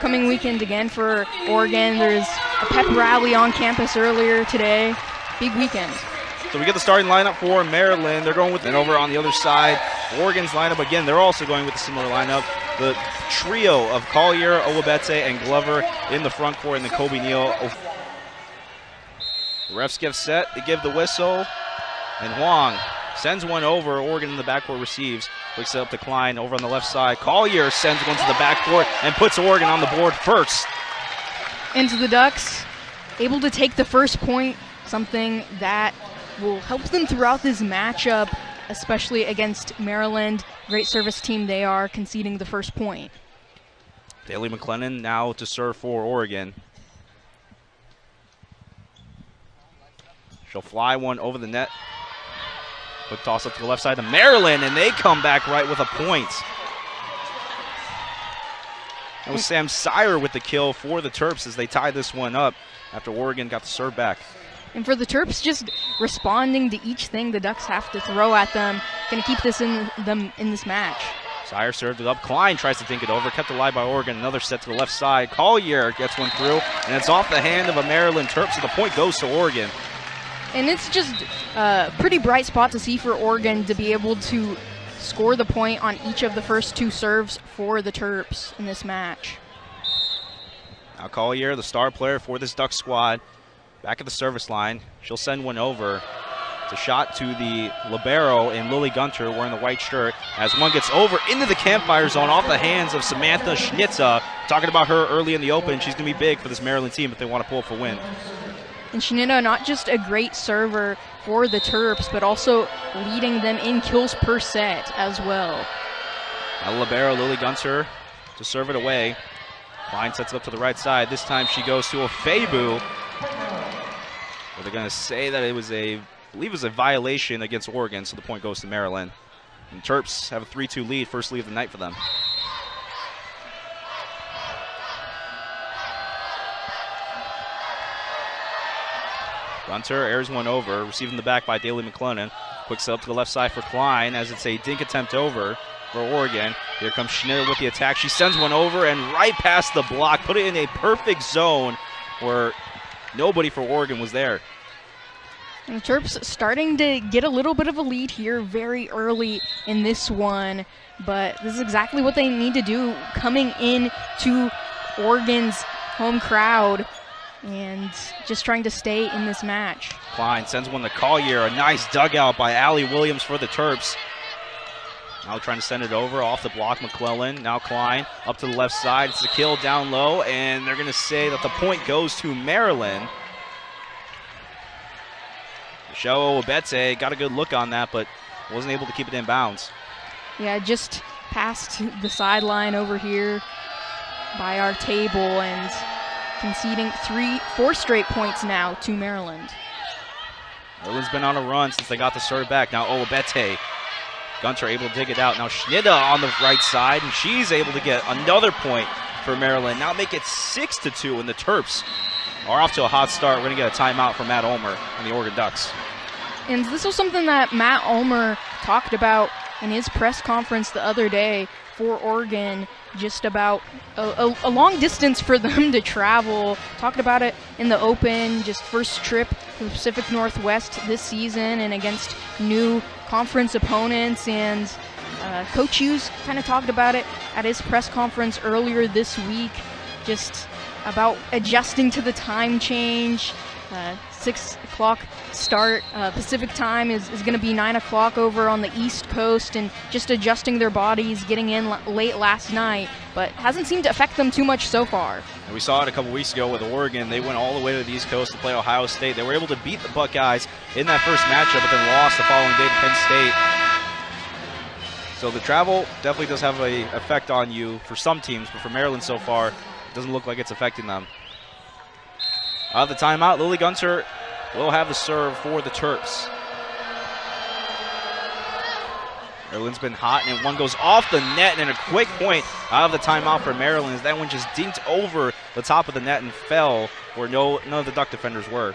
homecoming weekend again for Oregon. There's a pep rally on campus earlier today. Big weekend. So we get the starting lineup for Maryland. They're going with it over on the other side. Oregon's lineup, again, they're also going with a similar lineup. The trio of Collier, Owabete, and Glover in the front court, and then Kobe Neal. The refs get set. They give the whistle. And Huang sends one over. Oregon in the backcourt receives. Picks it up to Klein over on the left side. Collier sends one to the backcourt and puts Oregon on the board first. Into the Ducks, able to take the first point, something that will help them throughout this matchup, especially against Maryland. Great service team they are, conceding the first point. Daly McLennan now to serve for Oregon. She'll fly one over the net. Quick toss up to the left side to Meryland, and they come back right with a point. That was Sam Sire with the kill for the Terps as they tied this one up after Oregon got the serve back. And for the Terps, just responding to each thing the Ducks have to throw at them, going to keep this in this match. Sire served it up. Klein tries to think it over, kept alive by Oregon. Another set to the left side. Collier gets one through, and it's off the hand of a Maryland Terp, so the point goes to Oregon. And it's just a pretty bright spot to see for Oregon to be able to score the point on each of the first two serves for the Terps in this match. Now Collier, the star player for this Duck squad, back at the service line. She'll send one over. It's a shot to the libero in Lily Gunter wearing the white shirt as one gets over into the campfire zone off the hands of Samantha Schnitza. Talking about her early in the open. She's going to be big for this Maryland team if they want to pull up a win. And Schnitza, not just a great server for the Terps, but also leading them in kills per set as well. Now libero Lily Gunter to serve it away. Klein sets it up to the right side. This time she goes to Ofebu. They're going to say that it was I believe it was a violation against Oregon, so the point goes to Maryland. And Terps have a 3-2 lead, first lead of the night for them. Gunter airs one over, receiving the back by Daly McLennan. Quick set up to the left side for Klein as it's a dink attempt over for Oregon. Here comes Schnitzer with the attack. She sends one over and right past the block, put it in a perfect zone where nobody for Oregon was there. And the Terps starting to get a little bit of a lead here very early in this one, but this is exactly what they need to do coming in to Oregon's home crowd and just trying to stay in this match. Klein sends one to Collier. A nice dugout by Allie Williams for the Terps. Now trying to send it over off the block, McClellan. Now Klein up to the left side. It's a kill down low, and they're going to say that the point goes to Maryland. Michelle Obete got a good look on that, but wasn't able to keep it in bounds. Yeah, just past the sideline over here by our table and conceding 4 straight points now to Maryland. Maryland's been on a run since they got the serve back. Now Obete. Gunter able to dig it out. Now Schnitza on the right side, and she's able to get another point for Maryland. Now make it 6-2, and the Terps are off to a hot start. We're going to get a timeout from Matt Ulmer and the Oregon Ducks. And this was something that Matt Ulmer talked about in his press conference the other day for Oregon, just about a long distance for them to travel. Talked about it in the Open, just first trip to the Pacific Northwest this season and against new conference opponents. And Coach Hughes kind of talked about it at his press conference earlier this week, just about adjusting to the time change. 6 o'clock start. Pacific time is going to be 9 o'clock over on the East Coast, and just adjusting their bodies, getting in late last night, but hasn't seemed to affect them too much so far. And we saw it a couple weeks ago with Oregon. They went all the way to the East Coast to play Ohio State. They were able to beat the Buckeyes in that first matchup, but then lost the following day to Penn State. So the travel definitely does have an effect on you for some teams, but for Maryland so far, it doesn't look like it's affecting them. Out of the timeout, Lily Gunter will have the serve for the Terps. Maryland's been hot, and one goes off the net, and a quick point out of the timeout for Maryland as that one just dinked over the top of the net and fell where none of the Duck defenders were.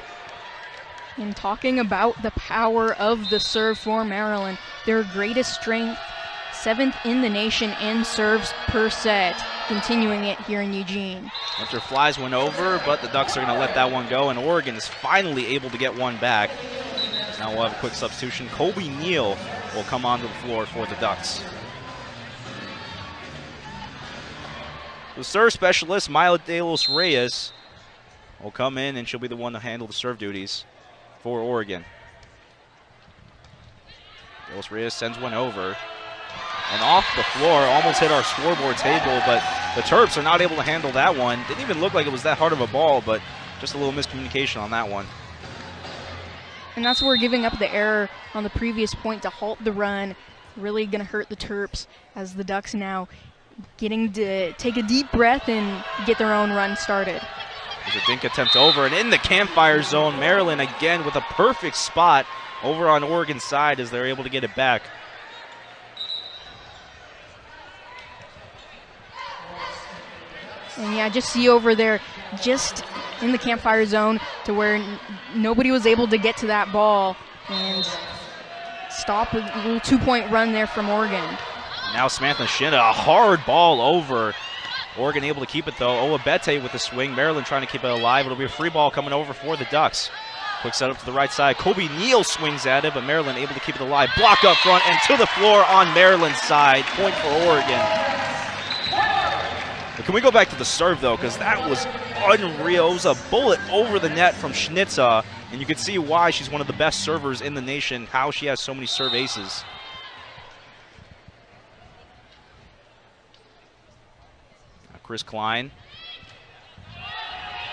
And talking about the power of the serve for Maryland, their greatest strength 7th in the nation in serves per set, continuing it here in Eugene. Hunter flies one over, but the Ducks are going to let that one go, and Oregon is finally able to get one back. Now we'll have a quick substitution. Kobe Neal will come onto the floor for the Ducks. The serve specialist, Myla De Los Reyes, will come in, and she'll be the one to handle the serve duties for Oregon. De Los Reyes sends one over. And off the floor, almost hit our scoreboard table, but the Terps are not able to handle that one. Didn't even look like it was that hard of a ball, but just a little miscommunication on that one. And that's where giving up the error on the previous point to halt the run really going to hurt the Terps, as the Ducks now getting to take a deep breath and get their own run started. There's a dink attempt over, and in the campfire zone, Meryland again with a perfect spot over on Oregon's side as they're able to get it back. And yeah, just see over there, just in the campfire zone to where nobody was able to get to that ball and stop a little 2-point run there from Oregon. Now Samantha Shinda, a hard ball over. Oregon able to keep it though. Owabete with the swing. Meryland trying to keep it alive. It'll be a free ball coming over for the Ducks. Quick setup to the right side. Kobe Neal swings at it, but Meryland able to keep it alive. Block up front and to the floor on Maryland's side. Point for Oregon. But can we go back to the serve, though, because that was unreal. It was a bullet over the net from Schnitza, and you can see why she's one of the best servers in the nation, how she has so many serve aces. Now Chris Klein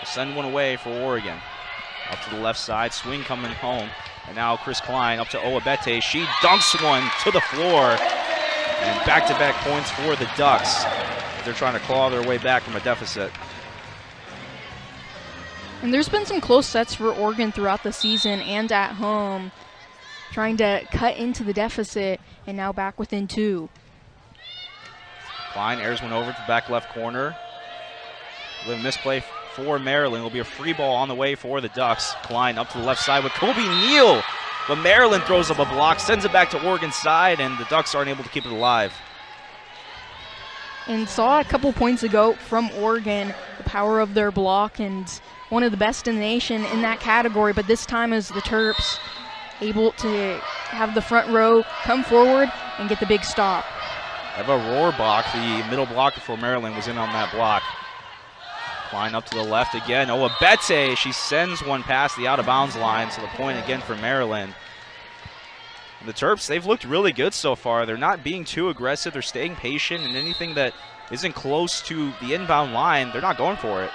will send one away for Oregon. Up to the left side, swing coming home. And now Chris Klein up to Owabete. She dunks one to the floor, and back-to-back points for the Ducks. They're trying to claw their way back from a deficit. And there's been some close sets for Oregon throughout the season and at home, trying to cut into the deficit, and now back within 2. Klein airs one over to the back left corner. A little misplay for Maryland. It'll be a free ball on the way for the Ducks. Klein up to the left side with Kobe Neal, but Maryland throws up a block, sends it back to Oregon's side, and the Ducks aren't able to keep it alive. And saw a couple points ago from Oregon the power of their block, and one of the best in the nation in that category, but this time is the Terps able to have the front row come forward and get the big stop. Eva Rohrbach, the middle blocker for Maryland, was in on that block. Klein up to the left again. Owabete, she sends one past the out-of-bounds line, so the point again for Maryland. The Terps, they've looked really good so far. They're not being too aggressive. They're staying patient, and anything that isn't close to the inbound line, they're not going for it.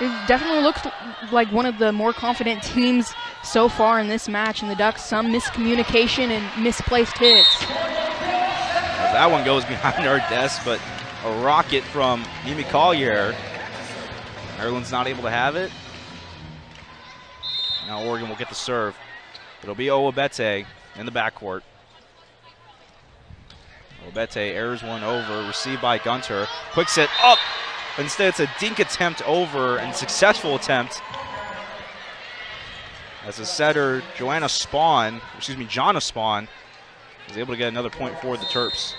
It definitely looked like one of the more confident teams so far in this match, and the Ducks, some miscommunication and misplaced hits. As that one goes behind our desk, but a rocket from Mimi Collier. Maryland's not able to have it. Now Oregon will get the serve. It'll be Owabete in the backcourt. Owabete airs one over, received by Gunter. Quick set up. Instead, it's a dink attempt over, and successful attempt. As the setter, Jonna Spawn, is able to get another point for the Terps.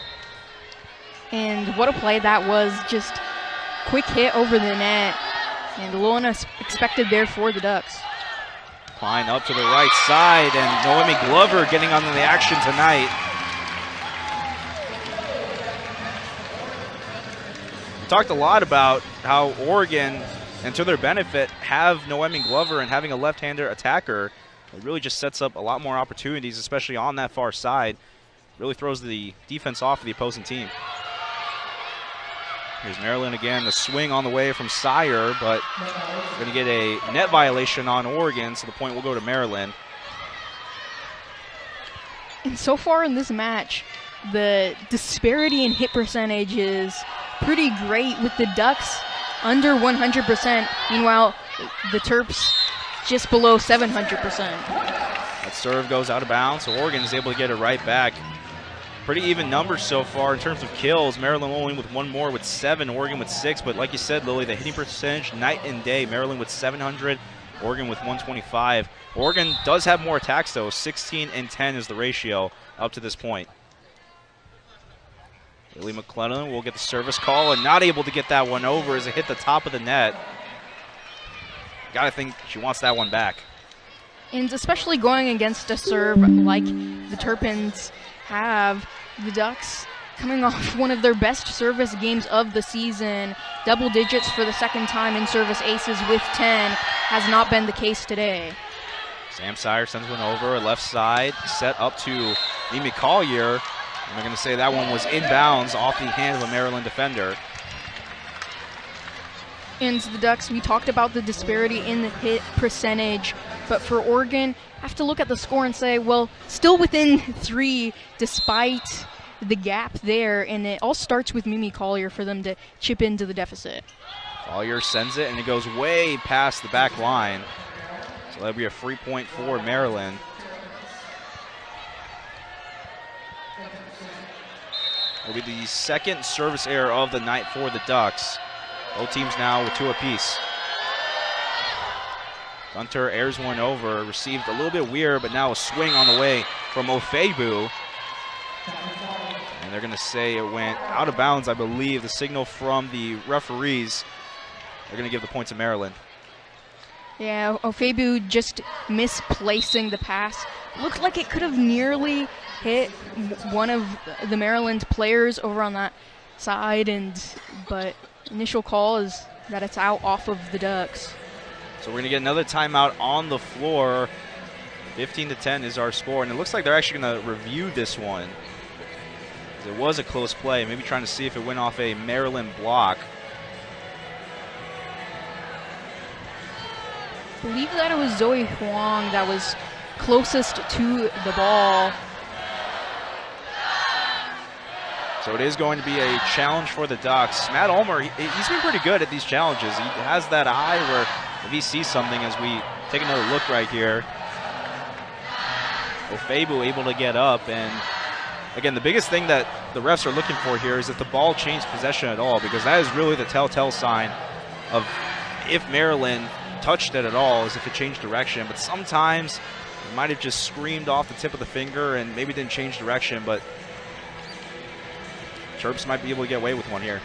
And what a play that was. Just quick hit over the net, and a little unexpected there for the Ducks. Klein up to the right side, and Noemi Glover getting on the action tonight. We talked a lot about how Oregon, and to their benefit, have Noemi Glover, and having a left-hander attacker. It really just sets up a lot more opportunities, especially on that far side. Really throws the defense off of the opposing team. Here's Maryland again, the swing on the way from Sire, but we're going to get a net violation on Oregon, so the point will go to Maryland. And so far in this match, the disparity in hit percentage is pretty great, with the Ducks under 100%. Meanwhile, the Terps just below 700%. That serve goes out of bounds, so Oregon is able to get it right back. Pretty even numbers so far in terms of kills. Maryland only with one more with 7, Oregon with 6. But like you said, Lily, the hitting percentage night and day. Maryland with 700, Oregon with 125. Oregon does have more attacks though. 16 and 10 is the ratio up to this point. Haley McClellan will get the service call and not able to get that one over as it hit the top of the net. Gotta think she wants that one back. And especially going against a serve like the Terrapins have, the Ducks coming off one of their best service games of the season. Double digits for the second time in service aces with 10 has not been the case today. Sam Sire sends one over, left side, set up to Mimi Collier. And they're going to say that one was inbounds off the hand of a Maryland defender. And the Ducks, we talked about the disparity in the hit percentage, but for Oregon, have to look at the score and say, well, still within 3 despite the gap there, and it all starts with Mimi Collier for them to chip into the deficit. Collier sends it, and it goes way past the back line. So that'll be a free point for Maryland. It'll be the second service error of the night for the Ducks. Both teams now with 2 apiece. Gunter airs one over, received a little bit weird, but now a swing on the way from Ofebu. And they're going to say it went out of bounds, I believe. The signal from the referees, they're going to give the point to Maryland. Yeah, Ofebu just misplacing the pass. Looked like it could have nearly hit one of the Maryland players over on that side, but initial call is that it's out off of the Ducks. So we're going to get another timeout on the floor. 15-10 is our score, and it looks like they're actually going to review this one. It was a close play, maybe trying to see if it went off a Maryland block. I believe that it was Zoe Huang that was closest to the ball. So it is going to be a challenge for the Ducks. Matt Ulmer, he's been pretty good at these challenges. He has that eye where if he sees something, as we take another look right here, Ofebu able to get up. And again, the biggest thing that the refs are looking for here is if the ball changed possession at all, because that is really the telltale sign of if Maryland touched it at all, is if it changed direction. But sometimes it might have just screamed off the tip of the finger and maybe didn't change direction, but Terps might be able to get away with one here.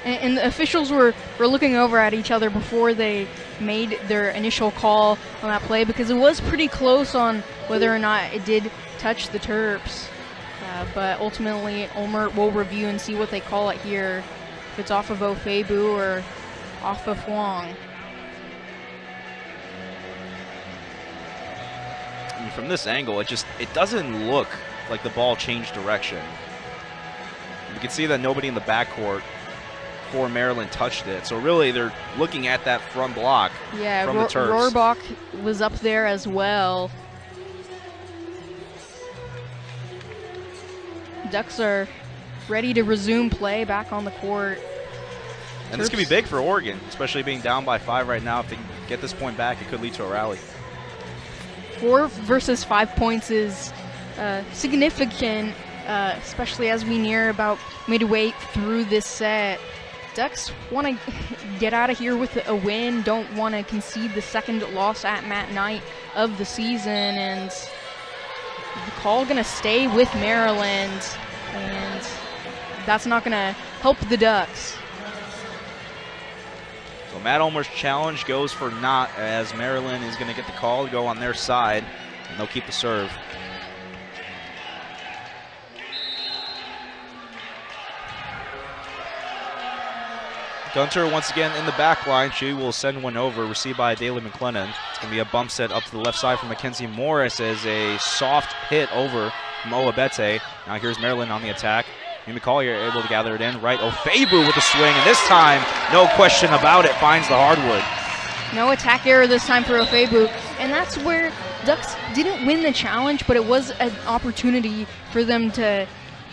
And the officials were looking over at each other before they made their initial call on that play, because it was pretty close on whether or not it did touch the Terps. But ultimately, Ulmer will review and see what they call it here, if it's off of Ofebu or off of Huang. I mean, from this angle, it doesn't look like the ball changed direction. You can see that nobody in the backcourt for Maryland touched it. So really, they're looking at that front block from the Terps. Rohrbach was up there as well. Ducks are ready to resume play back on the court. And this could be big for Oregon, especially being down by 5 right now. If they can get this point back, it could lead to a rally. 4 versus 5 points is significant, especially as we near about midway through this set. Ducks want to get out of here with a win, don't want to concede the second loss at Matt Knight of the season, and the call going to stay with Maryland, and that's not going to help the Ducks. So Matt Ulmer's challenge goes for naught, as Maryland is going to get the call to go on their side, and they'll keep the serve. Gunter once again in the back line. She will send one over, received by Daly McLennan. It's going to be a bump set up to the left side from Mackenzie Morris as a soft hit over Moa Bete. Now here's Maryland on the attack. Mimi Collier able to gather it in. Right, Ofebu with the swing, and this time, no question about it, finds the hardwood. No attack error this time for Ofebu, and that's where Ducks didn't win the challenge, but it was an opportunity for them to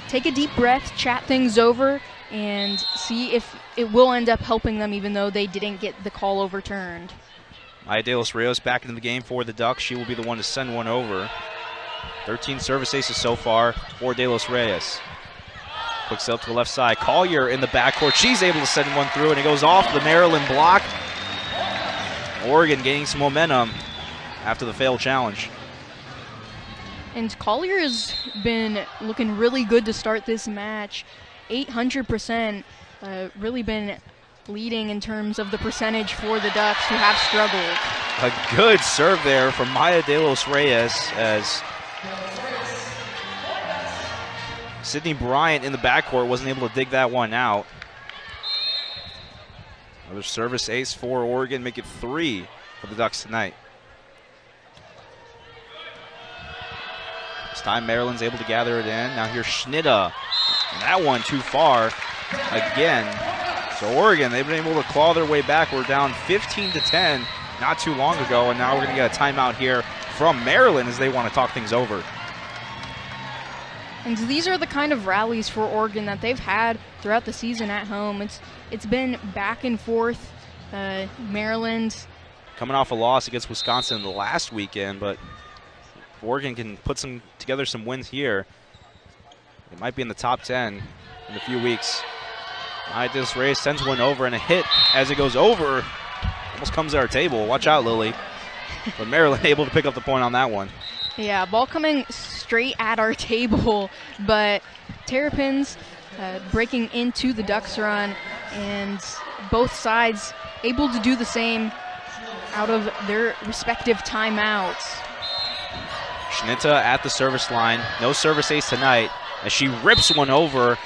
take a deep breath, chat things over, and see if it will end up helping them, even though they didn't get the call overturned. Maya De Los Rios back into the game for the Ducks. She will be the one to send one over. 13 service aces so far for De Los Rios. Hooks up to the left side. Collier in the backcourt. She's able to send one through, and it goes off the Maryland block. Oregon gaining some momentum after the failed challenge. And Collier has been looking really good to start this match. 800%. Really been leading in terms of the percentage for the Ducks, who have struggled. A good serve there from Maya de los Reyes as Sydney Bryant in the backcourt wasn't able to dig that one out. Another service ace for Oregon, make it 3 for the Ducks tonight. This time Maryland's able to gather it in. Now here's Schnitta. And that one too far again. So Oregon, they've been able to claw their way back. We're down 15-10 not too long ago, and now we're going to get a timeout here from Maryland as they want to talk things over. And these are the kind of rallies for Oregon that they've had throughout the season at home. It's been back and forth. Maryland coming off a loss against Wisconsin the last weekend, but if Oregon can put together some wins here, it might be in the top 10 in a few weeks. This Reyes sends one over, and a hit as it goes over almost comes to our table. Watch out, Lily. But Maryland able to pick up the point on that one. Yeah, ball coming straight at our table, but Terrapins breaking into the Ducks run, and both sides able to do the same out of their respective timeouts. Schnitta at the service line. No service ace tonight as she rips one over,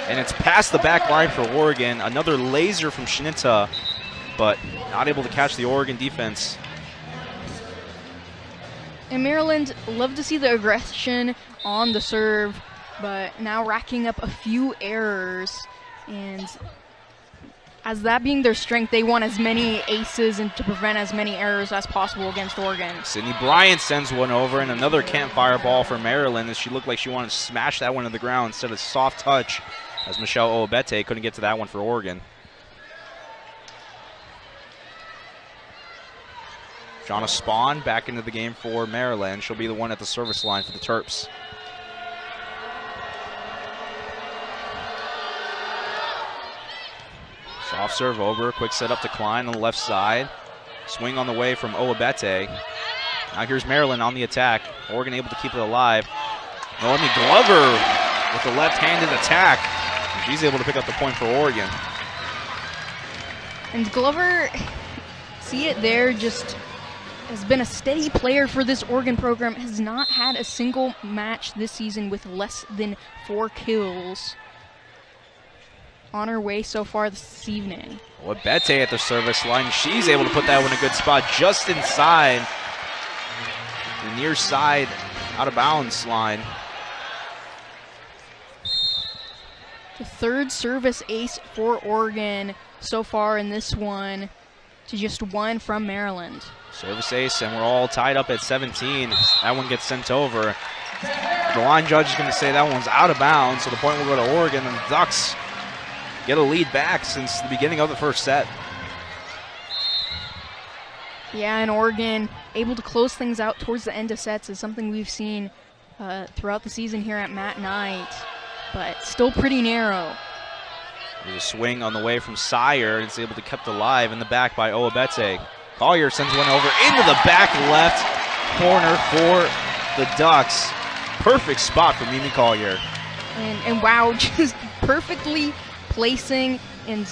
and it's past the back line for Oregon. Another laser from Schnitta, but not able to catch the Oregon defense. And Maryland, love to see the aggression on the serve, but now racking up a few errors. And as that being their strength, they want as many aces and to prevent as many errors as possible against Oregon. Sydney Bryant sends one over, and another campfire ball for Maryland as she looked like she wanted to smash that one to the ground instead of soft touch, as Michelle Oabete couldn't get to that one for Oregon. Shauna Spahn back into the game for Maryland. She'll be the one at the service line for the Terps. Soft serve over, quick setup to Klein on the left side. Swing on the way from Oabete. Now here's Maryland on the attack. Oregon able to keep it alive. Noemi Glover with the left-handed attack. She's able to pick up the point for Oregon. And Glover, see it there, just has been a steady player for this Oregon program, has not had a single match this season with less than 4 kills. On her way so far this evening. Oabete at the service line. She's able to put that one in a good spot just inside the near side out of bounds line. The third service ace for Oregon so far in this one, to just 1 from Maryland. Service ace, and we're all tied up at 17. That one gets sent over. The line judge is going to say that one's out of bounds, so the point will go to Oregon, and the Ducks get a lead back since the beginning of the first set. Yeah, and Oregon able to close things out towards the end of sets is something we've seen throughout the season here at Matt Knight, but still pretty narrow. There's a swing on the way from Sire, and it's able to kept alive in the back by Oabete. Collier sends one over into the back left corner for the Ducks. Perfect spot for Mimi Collier. And wow, just perfectly placing and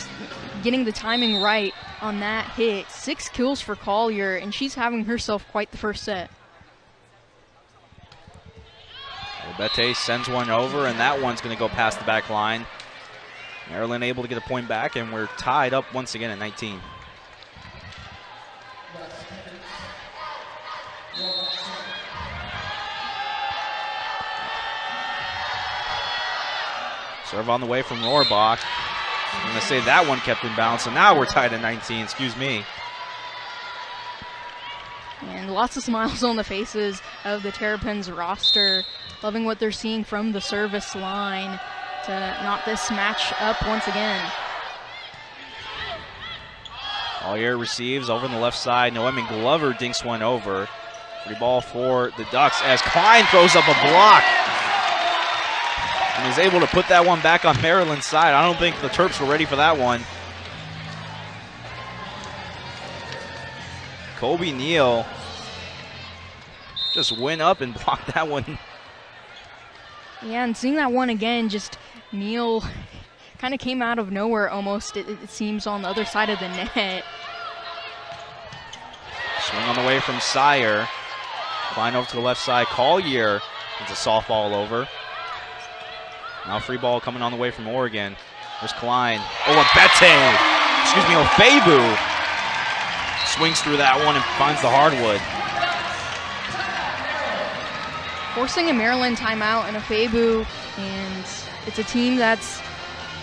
getting the timing right on that hit. 6 kills for Collier, and she's having herself quite the first set. Oabete sends one over, and that one's going to go past the back line. Maryland able to get a point back, and we're tied up once again at 19. Serve on the way from Rohrbach. I'm going to say that one kept in bounds, so now we're tied at 19, excuse me. And lots of smiles on the faces of the Terrapins roster, loving what they're seeing from the service line to knock this match up once again. Collier receives over on the left side. Noemi Glover dinks one over. Free ball for the Ducks as Klein throws up a block. And is able to put that one back on Maryland's side. I don't think the Terps were ready for that one. Kobe Neal just went up and blocked that one. Yeah, and seeing that one again, just Neal kind of came out of nowhere almost, it seems, on the other side of the net. Swing on the way from Sire. Klein over to the left side. Collier gets a softball over. Now free ball coming on the way from Oregon. There's Klein. Ofebu swings through that one and finds the hardwood. Forcing a Maryland timeout and Ofebu, and it's a team that's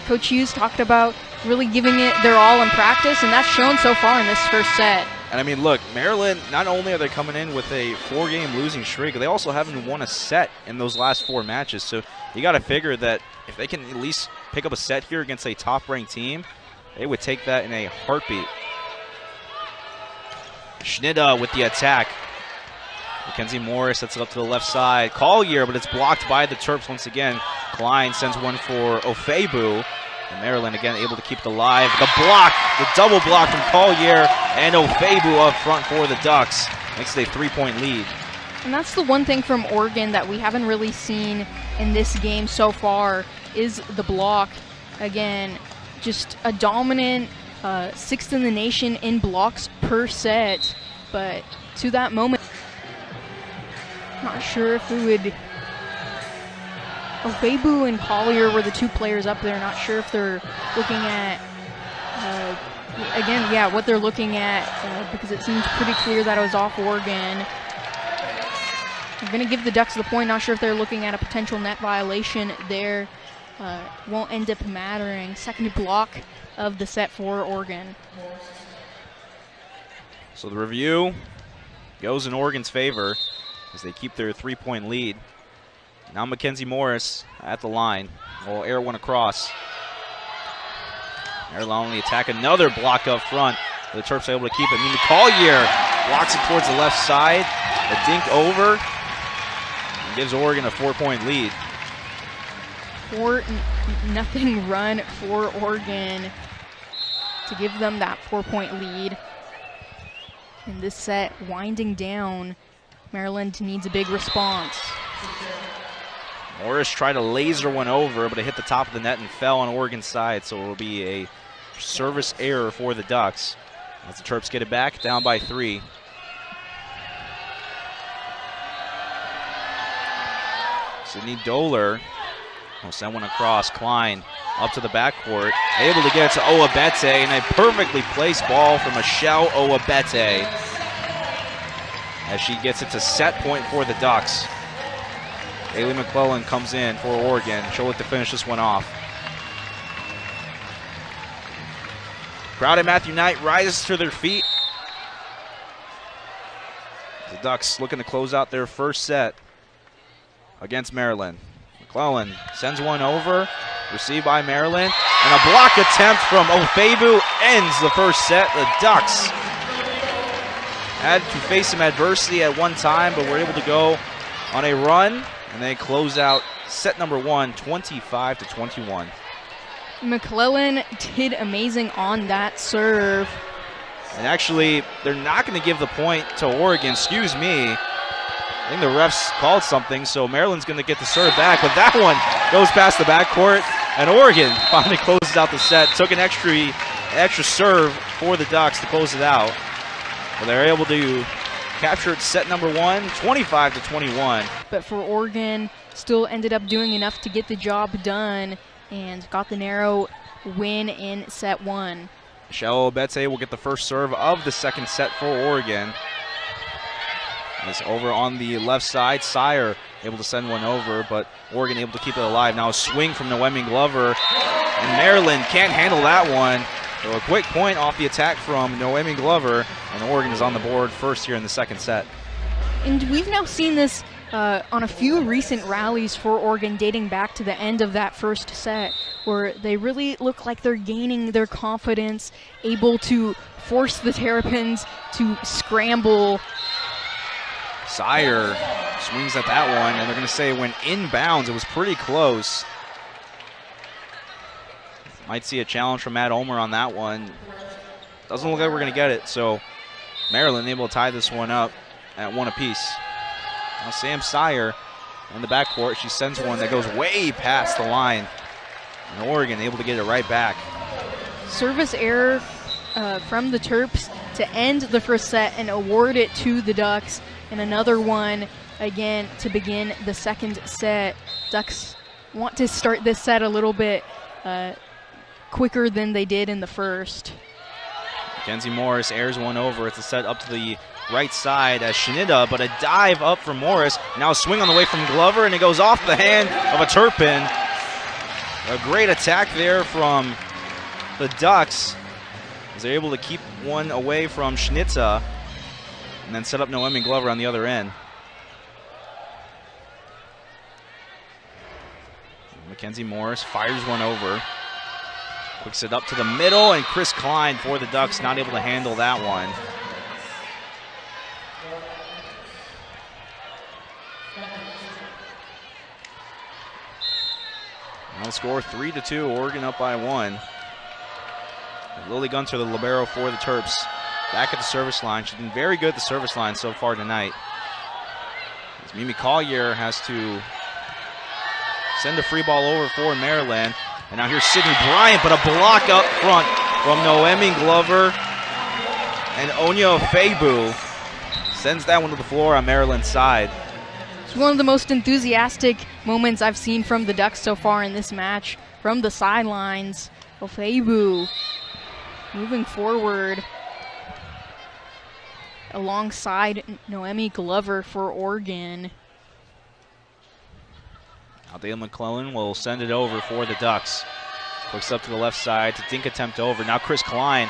Coach Hughes talked about really giving it their all in practice, and that's shown so far in this first set. And I mean, look, Maryland, not only are they coming in with a 4-game losing streak, they also haven't won a set in those last 4 matches. So you got to figure that if they can at least pick up a set here against a top-ranked team, they would take that in a heartbeat. Schnida with the attack. Mackenzie Morris sets it up to the left side. Collier, but it's blocked by the Terps once again. Klein sends one for Ofebu. And Maryland again able to keep it alive. The block, the double block from Collier and Ofebu up front for the Ducks. Makes it a 3-point lead. And that's the one thing from Oregon that we haven't really seen in this game so far is the block. Again, just a dominant 6th in the nation in blocks per set. But to that moment, not sure if we would... Ofebu and Collier were the 2 players up there. Not sure if they're looking at, what they're looking at, because it seems pretty clear that it was off Oregon. I'm going to give the Ducks the point. Not sure if they're looking at a potential net violation there. Won't end up mattering. Second block of the set for Oregon. So the review goes in Oregon's favor as they keep their 3-point lead. Now Mackenzie Morris at the line. Will air one across. Maryland on the attack. Another block up front. The Terps are able to keep it. Collier blocks it towards the left side. A dink over. And gives Oregon a 4-point lead. 4-0 run for Oregon to give them that 4-point lead. In this set winding down, Maryland needs a big response. Morris tried to laser one over, but it hit the top of the net and fell on Oregon's side, so it will be a service error for the Ducks. As the Terps get it back, down by 3. Sydney Doler will send one across. Klein up to the backcourt, able to get it to Owabete, and a perfectly placed ball from Michelle Owabete as she gets it to set point for the Ducks. Haley McClellan comes in for Oregon. She'll look to finish this one off. Crowd at Matthew Knight rises to their feet. The Ducks looking to close out their first set against Maryland. McClellan sends one over, received by Maryland, and a block attempt from Ofebu ends the first set. The Ducks had to face some adversity at one time, but were able to go on a run, and they close out set number 1, 25-21. McClellan did amazing on that serve. And actually, they're not going to give the point to Oregon. Excuse me. I think the refs called something, so Maryland's going to get the serve back. But that one goes past the backcourt, and Oregon finally closes out the set. Took an extra serve for the Ducks to close it out. But they're able to capture it set number 1, 25-21. But for Oregon, still ended up doing enough to get the job done and got the narrow win in set 1. Michelle Obete will get the first serve of the second set for Oregon. It's over on the left side. Sire able to send one over, but Oregon able to keep it alive. Now a swing from Noemi Glover, and Maryland can't handle that one. So a quick point off the attack from Noemi Glover, and Oregon is on the board first here in the second set. And we've now seen this on a few recent rallies for Oregon dating back to the end of that first set, where they really look like they're gaining their confidence, able to force the Terrapins to scramble. Sire swings at that one, and they're going to say when inbounds, it was pretty close. Might see a challenge from Matt Ulmer on that one. Doesn't look like we're going to get it, so Maryland able to tie this one up at 1 apiece. Now Sam Sire in the backcourt. She sends one that goes way past the line. And Oregon able to get it right back. Service error from the Terps to end the first set and award it to the Ducks. And another one again to begin the second set. Ducks want to start this set a little bit quicker than they did in the first. Mackenzie Morris airs one over. It's a set up to the right side as Shinida, but a dive up from Morris. Now a swing on the way from Glover, and it goes off the hand of a Turpin. A great attack there from the Ducks as they're able to keep one away from Schnitza and then set up Noemi Glover on the other end. Mackenzie Morris fires one over. Quick set up to the middle, and Chris Klein for the Ducks not able to handle that one. Now score 3-2, Oregon up by 1. Lily Gunter, the libero for the Terps, back at the service line. She's been very good at the service line so far tonight. As Mimi Collier has to send a free ball over for Maryland. And now here's Sydney Bryant, but a block up front from Noemi Glover. And Onya Febu sends that one to the floor on Maryland's side. It's one of the most enthusiastic moments I've seen from the Ducks so far in this match. From the sidelines, Febu moving forward alongside Noemi Glover for Oregon. Aldea McClellan will send it over for the Ducks. Looks up to the left side to dink attempt over. Now Chris Klein.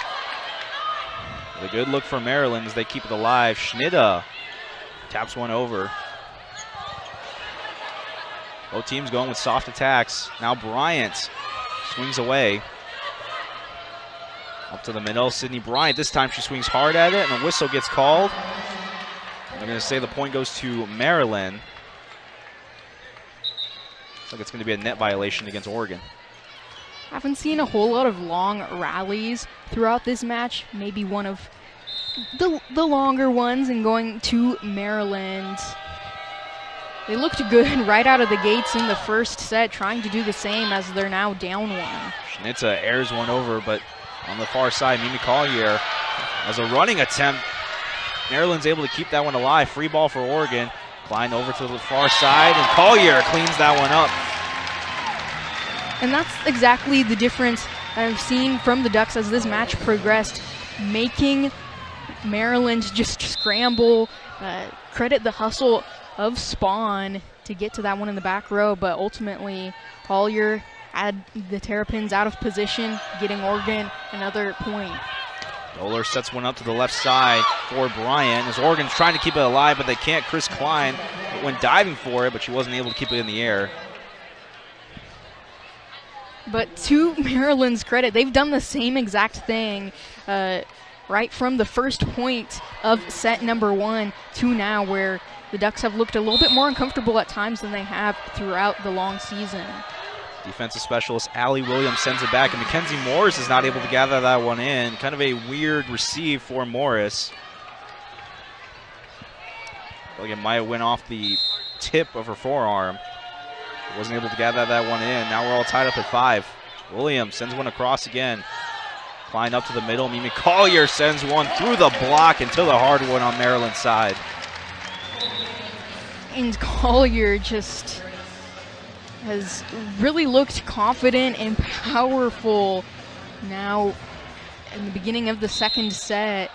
With a good look for Maryland as they keep it alive. Schnida taps one over. Both teams going with soft attacks. Now Bryant swings away. Up to the middle, Sydney Bryant. This time she swings hard at it, and a whistle gets called. I'm going to say the point goes to Maryland. Looks like it's going to be a net violation against Oregon. I haven't seen a whole lot of long rallies throughout this match. Maybe one of the longer ones, and going to Maryland. They looked good right out of the gates in the first set, trying to do the same as they're now down one. Schnitza airs one over, but on the far side, Mimi Collier as a running attempt. Maryland's able to keep that one alive. Free ball for Oregon. Klein over to the far side, and Collier cleans that one up. And that's exactly the difference I've seen from the Ducks as this match progressed, making Maryland just scramble, credit the hustle of Spawn to get to that one in the back row, but ultimately Collier had the Terrapins out of position, getting Oregon another point. Doler sets one up to the left side for Bryant as Oregon's trying to keep it alive, but they can't. Chris Klein went diving for it, but she wasn't able to keep it in the air. But to Maryland's credit, they've done the same exact thing right from the first point of set number 1 to now, where the Ducks have looked a little bit more uncomfortable at times than they have throughout the long season. Defensive specialist Allie Williams sends it back, and Mackenzie Morris is not able to gather that one in. Kind of a weird receive for Morris. Like it might have went off the tip of her forearm. Wasn't able to gather that one in. Now we're all tied up at 5. Williams sends one across again. Klein up to the middle. Mimi Collier sends one through the block into the hard one on Maryland's side. And Collier just has really looked confident and powerful now in the beginning of the second set.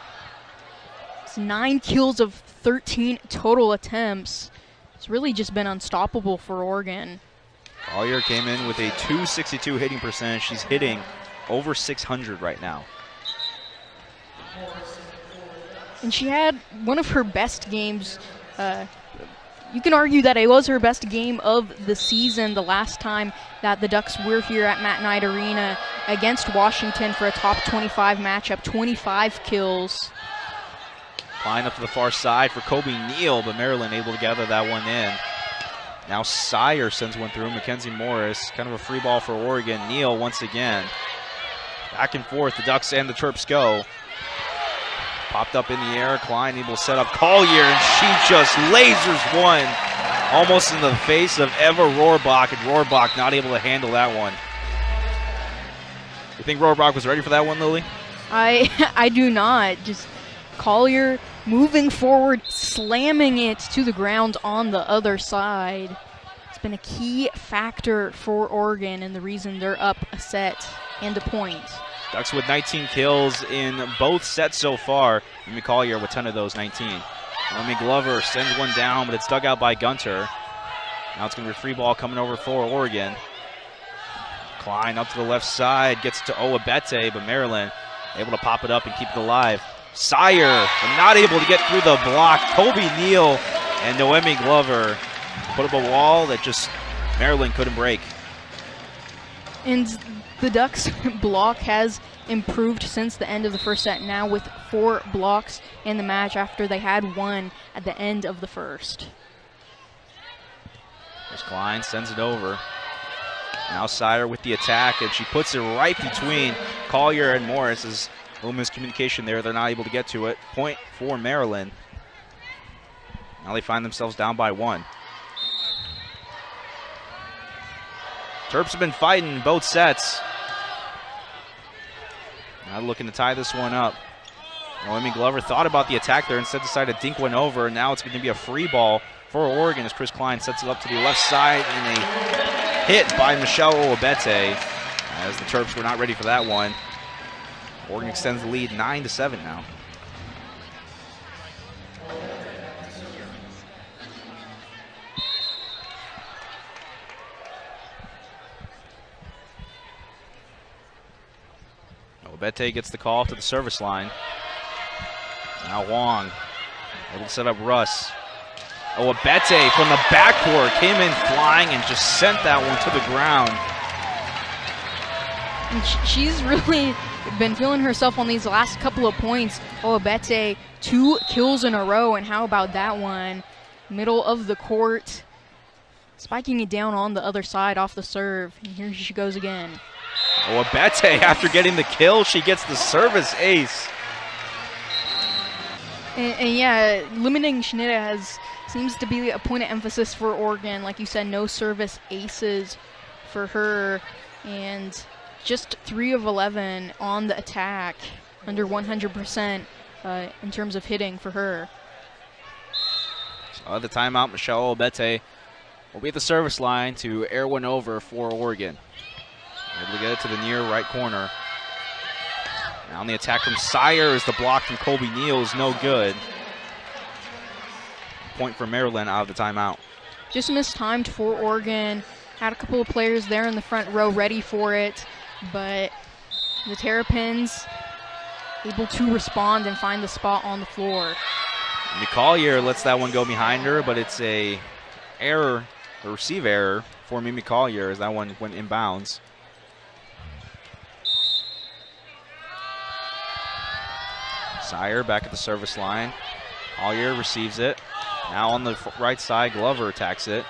It's 9 kills of 13 total attempts. It's really just been unstoppable for Oregon. Collier came in with a .262 hitting percentage. She's hitting over 600 right now. And she had one of her best games. You can argue that it was her best game of the season the last time that the Ducks were here at Matt Knight Arena against Washington for a top 25 matchup, 25 kills. Klein up to the far side for Kobe Neal, but Maryland able to gather that one in. Now Sire sends one through. Mackenzie Morris, kind of a free ball for Oregon. Neal once again. Back and forth, the Ducks and the Terps go. Popped up in the air, Klein able to set up Collier, and she just lasers one almost in the face of Eva Rohrbach, and Rohrbach not able to handle that one. You think Rohrbach was ready for that one, Lily? I do not. Just Collier moving forward, slamming it to the ground on the other side. It's been a key factor for Oregon and the reason they're up a set and a point. Ducks with 19 kills in both sets so far. Mimi Collier with 10 of those 19. Naomi Glover sends one down, but it's dug out by Gunter. Now it's going to be a free ball coming over for Oregon. Klein up to the left side, gets to Owabete, but Meryland able to pop it up and keep it alive. Sire, but not able to get through the block. Kobe Neal and Noemi Glover put up a wall that just Meryland couldn't break. And the Ducks' block has improved since the end of the first set, now with 4 blocks in the match after they had 1 at the end of the first. There's Klein, sends it over. Now Sire with the attack, and she puts it right between Collier and Morris. As a little miscommunication there, they're not able to get to it. Point for Meryland. Now they find themselves down by 1. Terps have been fighting both sets. Now looking to tie this one up. Noemi Glover thought about the attack there, instead decided to dink one over. Now it's going to be a free ball for Oregon as Chris Klein sets it up to the left side, and a hit by Michelle Owabete as the Terps were not ready for that one. Oregon extends the lead 9-7 now. Owabete gets the call to the service line. Now Wong able to set up Russ. Owabete from the backcourt came in flying and just sent that one to the ground. And she's really been feeling herself on these last couple of points. Owabete, 2 kills in a row, and how about that one? Middle of the court, spiking it down on the other side off the serve. And here she goes again. Owabete, after getting the kill, she gets the service ace. And yeah, limiting Schneider seems to be a point of emphasis for Oregon. Like you said, no service aces for her, and just 3 of 11 on the attack, under 100% in terms of hitting for her. So the timeout, Michelle Owabete will be at the service line to air one over for Oregon. Able to get it to the near right corner. Now on the attack from Sire, as the block from Colby Neal is no good. Point for Meryland out of the timeout. Just mistimed for Oregon. Had a couple of players there in the front row ready for it, but the Terrapins able to respond and find the spot on the floor. Collier lets that one go behind her, but it's a error, a receive error for Mimi Collier as that one went inbounds. Sire back at the service line. Collier receives it. Now on the right side, Glover attacks it.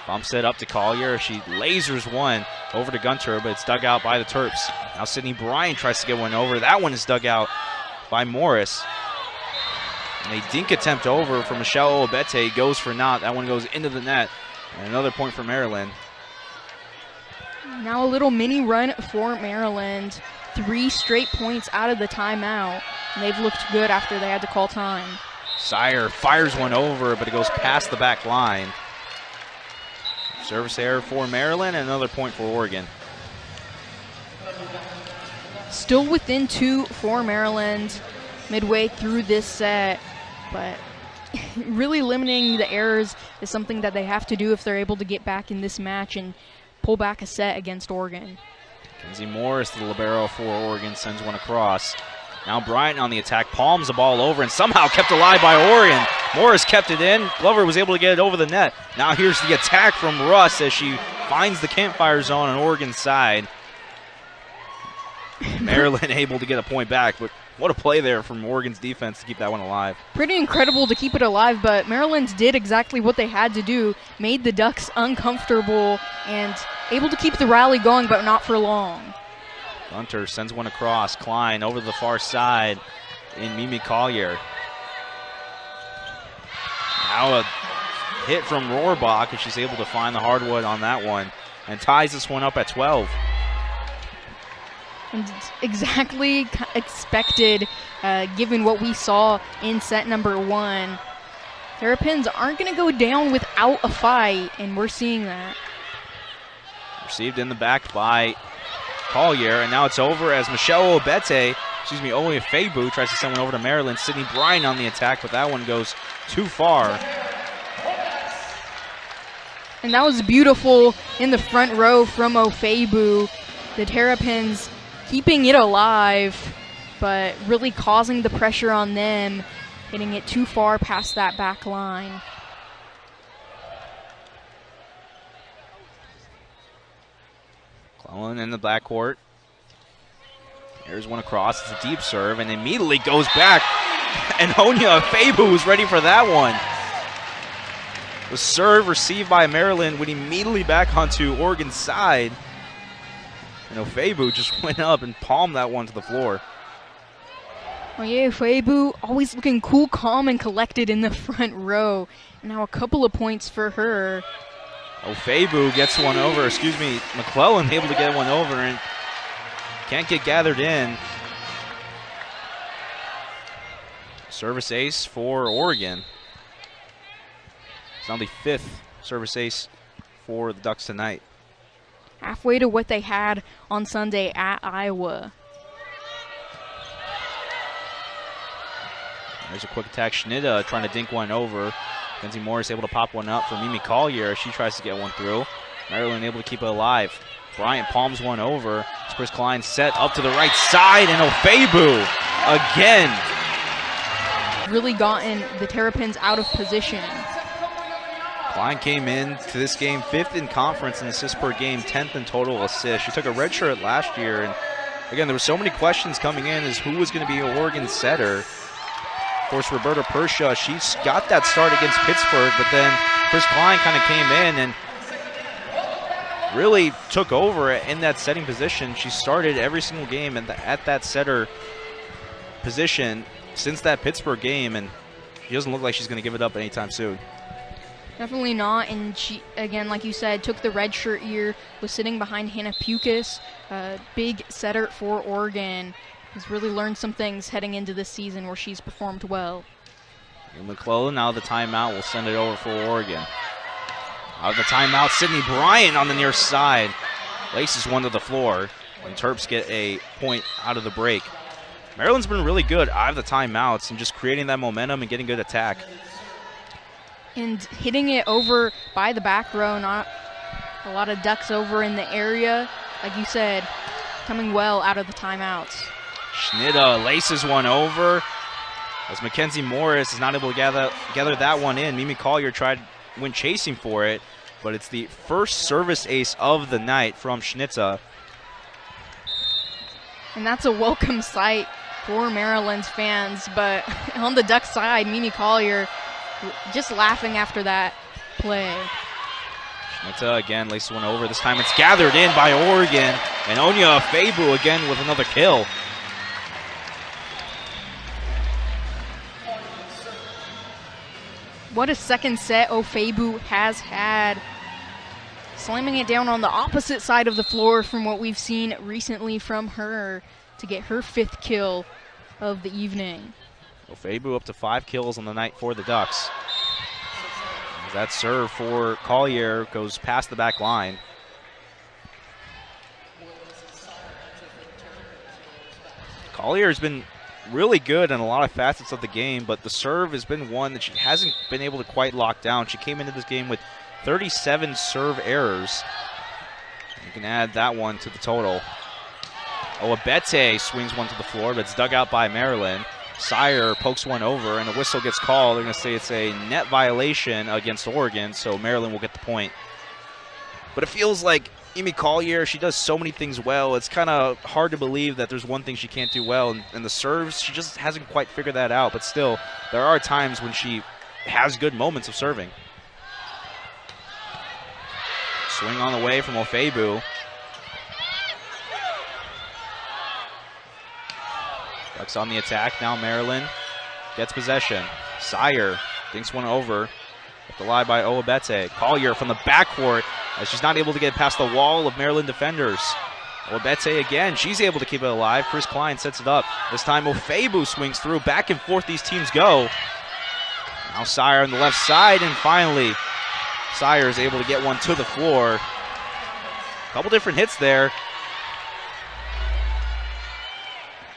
Bumps it up to Collier. She lasers one over to Gunter, but it's dug out by the Terps. Now Sydney Bryant tries to get one over. That one is dug out by Morris. And a dink attempt over from Michelle Owabete goes for naught. That one goes into the net. And another point for Meryland. Now a little mini run for Meryland. 3 straight points out of the timeout. And they've looked good after they had to call time. Sire fires one over, but it goes past the back line. Service error for Meryland, and another point for Oregon. Still within 2 for Meryland midway through this set, but really limiting the errors is something that they have to do if they're able to get back in this match and pull back a set against Oregon. Kenzie Morris, the libero for Oregon, sends one across. Now Bryant on the attack, palms the ball over, and somehow kept alive by Oregon. Morris kept it in. Glover was able to get it over the net. Now here's the attack from Russ as she finds the campfire zone on Oregon's side. Meryland able to get a point back, but what a play there from Oregon's defense to keep that one alive. Pretty incredible to keep it alive, but Maryland did exactly what they had to do, made the Ducks uncomfortable, and able to keep the rally going, but not for long. Gunter sends one across. Klein over to the far side in Mimi Collier. Now a hit from Rohrbach, and she's able to find the hardwood on that one and ties this one up at 12. And it's exactly expected, given what we saw in set number 1. Terrapins aren't going to go down without a fight, and we're seeing that. Received in the back by Collier, and now it's over as Michelle Onyeafebu tries to send one over to Meryland. Sydney Bryan on the attack, but that one goes too far. And that was beautiful in the front row from Ofebu. The Terrapins keeping it alive, but really causing the pressure on them, hitting it too far past that back line. McClellan in the backcourt. Here's one across. It's a deep serve, and immediately goes back. And Onyeafebu was ready for that one. The serve received by Meryland went immediately back onto Oregon's side. And Ofebu just went up and palmed that one to the floor. Oh yeah, Ofebu always looking cool, calm, and collected in the front row. And now a couple of points for her. Ofebu gets one over. McClellan able to get one over and can't get gathered in. Service ace for Oregon. It's now the 5th service ace for the Ducks tonight. Halfway to what they had on Sunday at Iowa. There's a quick attack. Schnida trying to dink one over. Kenzie Morris able to pop one up for Mimi Collier. She tries to get one through. Maryland able to keep it alive. Bryant palms one over. Chris Klein set up to the right side, and Ofebu again. Really gotten the Terrapins out of position. Klein came in to this game 5th in conference in assists per game, 10th in total assists. She took a red shirt last year, and again, there were so many questions coming in as who was going to be a Oregon setter. Of course, Roberta Persha, she's got that start against Pittsburgh, but then Chris Klein kind of came in and really took over in that setting position. She started every single game at that setter position since that Pittsburgh game, and she doesn't look like she's going to give it up anytime soon. Definitely not, and she, again, like you said, took the red shirt year, was sitting behind Hannah Pukas, big setter for Oregon. Has really learned some things heading into this season where she's performed well. And McClellan, now the timeout, will send it over for Oregon. Out of the timeout, Sydney Bryan on the near side. Laces one to the floor, and Terps get a point out of the break. Maryland's been really good out of the timeouts and just creating that momentum and getting good attack. And hitting it over by the back row, not a lot of Ducks over in the area. Like you said, coming well out of the timeouts. Schnida laces one over as Mackenzie Morris is not able to gather that one in. Mimi Collier went chasing for it, but it's the first service ace of the night from Schnitza. And that's a welcome sight for Maryland's fans, but on the Ducks side, Mimi Collier just laughing after that play. Schnitza again laces one over. This time it's gathered in by Oregon, and Onyeafebu again with another kill. What a second set Ofebu has had. Slamming it down on the opposite side of the floor from what we've seen recently from her to get her 5th kill of the evening. Ofebu up to 5 kills on the night for the Ducks. That serve for Collier goes past the back line. Collier's been really good in a lot of facets of the game, but the serve has been one that she hasn't been able to quite lock down. She came into this game with 37 serve errors. You can add that one to the total. Oabete swings one to the floor, but it's dug out by Maryland. Sire pokes one over, and the whistle gets called. They're going to say it's a net violation against Oregon, so Maryland will get the point. But it feels like Mimi Collier, she does so many things well. It's kind of hard to believe that there's one thing she can't do well, and the serves, she just hasn't quite figured that out. But still, there are times when she has good moments of serving. Swing on the way from Ofebu. Ducks on the attack. Now Maryland gets possession. Sire dinks one over. Up the line by Oabete. Collier from the backcourt as she's not able to get past the wall of Maryland defenders. Obete again, she's able to keep it alive. Chris Klein sets it up. This time Ofebu swings through. Back and forth these teams go. Now Sire on the left side, and finally Sire is able to get one to the floor. A couple different hits there.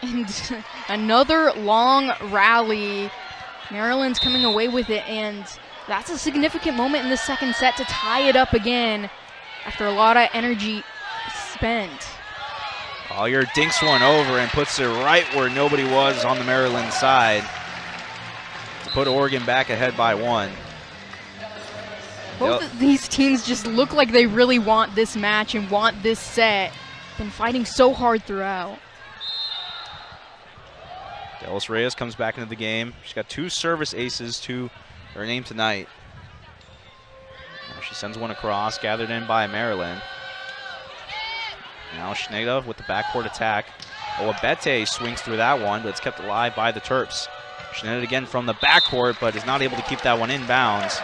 And another long rally. Maryland's coming away with it, and that's a significant moment in the second set to tie it up again after a lot of energy spent. Collier dinks one over and puts it right where nobody was on the Maryland side to put Oregon back ahead by 1. Both of these teams just look like they really want this match and want this set. Been fighting so hard throughout. Delos Reyes comes back into the game. She's got 2 service aces to her name tonight. Now she sends one across, gathered in by Maryland. Now Schneider with the backcourt attack. Obete swings through that one, but it's kept alive by the Terps. Schneider again from the backcourt, but is not able to keep that one in bounds.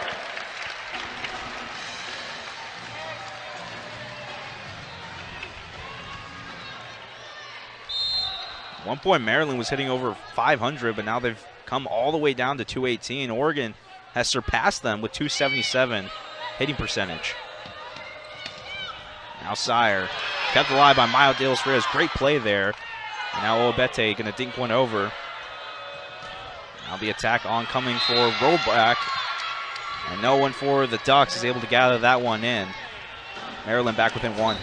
At one point, Maryland was hitting over 500, but now they've come all the way down to 218. Oregon has surpassed them with 277 hitting percentage. Now Sire, kept alive by Maya Delos Reyes. Great play there. And now Obete going to dink one over. Now the attack oncoming for Roback. And no one for the Ducks is able to gather that one in. Maryland back within 1.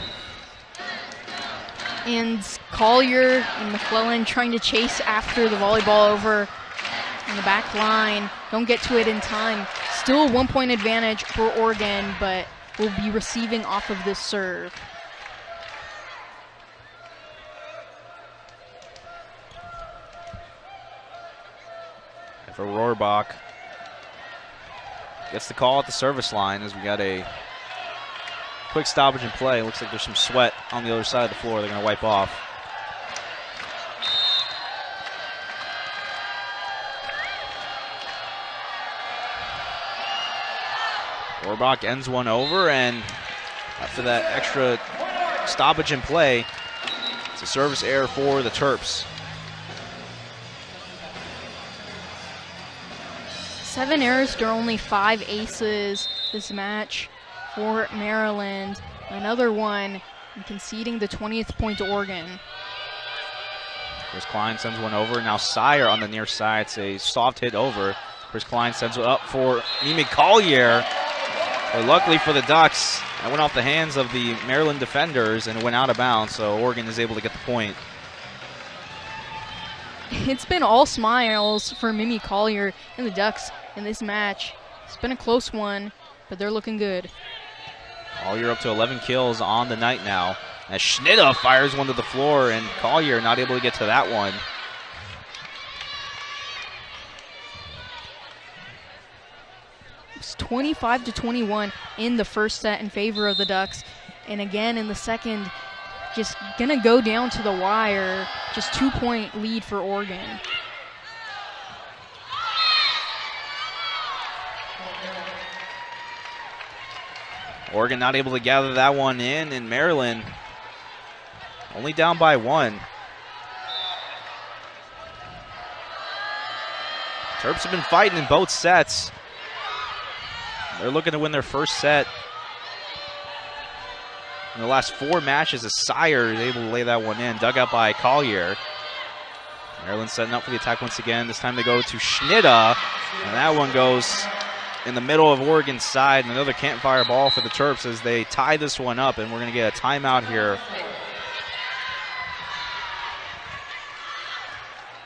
And Collier and McClellan trying to chase after the volleyball over in the back line. Don't get to it in time. Still a 1-point advantage for Oregon, but will be receiving off of this serve. For Rohrbach gets the call at the service line as we got a quick stoppage in play. Looks like there's some sweat on the other side of the floor they're going to wipe off. Rohrbach ends one over, and after that extra stoppage in play, it's a service error for the Terps. 7 errors to only 5 aces this match for Maryland. Another one conceding the 20th point to Oregon. Chris Klein sends one over. Now Sire on the near side. It's a soft hit over. Chris Klein sends it up for Mimi Collier. But luckily for the Ducks, that went off the hands of the Maryland defenders and it went out of bounds, so Oregon is able to get the point. It's been all smiles for Mimi Collier and the Ducks in this match. It's been a close one, but they're looking good. Collier up to 11 kills on the night now. As Schneider fires one to the floor, and Collier not able to get to that one. It's 25-21 in the first set in favor of the Ducks. And again in the second, just gonna go down to the wire. Just 2-point lead for Oregon. Oregon not able to gather that one in, and Maryland only down by 1. Terps have been fighting in both sets. They're looking to win their first set in the last 4 matches. As Sire is able to lay that one in, dug out by Collier. Maryland setting up for the attack once again. This time they go to Schneider, and that one goes in the middle of Oregon's side. Another campfire ball for the Terps as they tie this one up, and we're going to get a timeout here.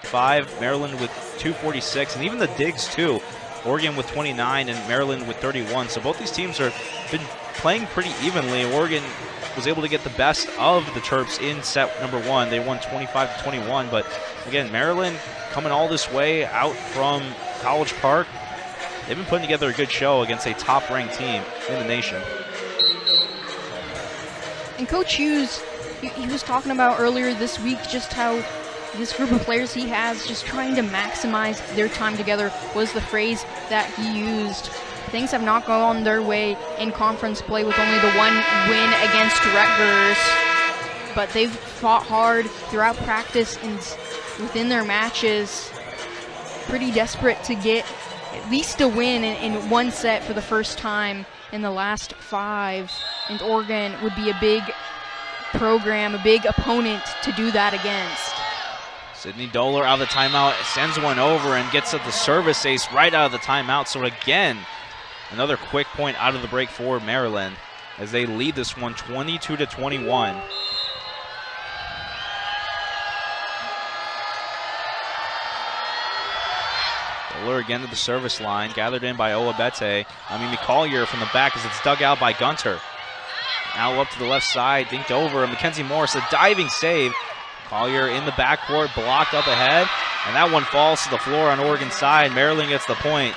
5, Maryland with 2:46, and even the digs too. Oregon with 29 and Maryland with 31. So both these teams have been playing pretty evenly. Oregon was able to get the best of the Terps in set number 1. They won 25-21, but again, Maryland coming all this way out from College Park. They've been putting together a good show against a top-ranked team in the nation. And Coach Hughes, he was talking about earlier this week just how this group of players he has just trying to maximize their time together was the phrase that he used. Things have not gone their way in conference play with only the 1 win against Rutgers. but they've fought hard throughout practice and within their matches. Pretty desperate to get at least a win in one set for the first time in the last 5. And Oregon would be a big program, a big opponent to do that against. Sydney Doler out of the timeout, sends one over and gets at the service ace right out of the timeout. So again, another quick point out of the break for Maryland as they lead this one 22-21. Doler again to the service line, gathered in by Owabete. Collier from the back as it's dug out by Gunter. Now up to the left side, dinked over, and Mackenzie Morris, a diving save. Collier in the backcourt, blocked up ahead, and that one falls to the floor on Oregon's side. Maryland gets the point.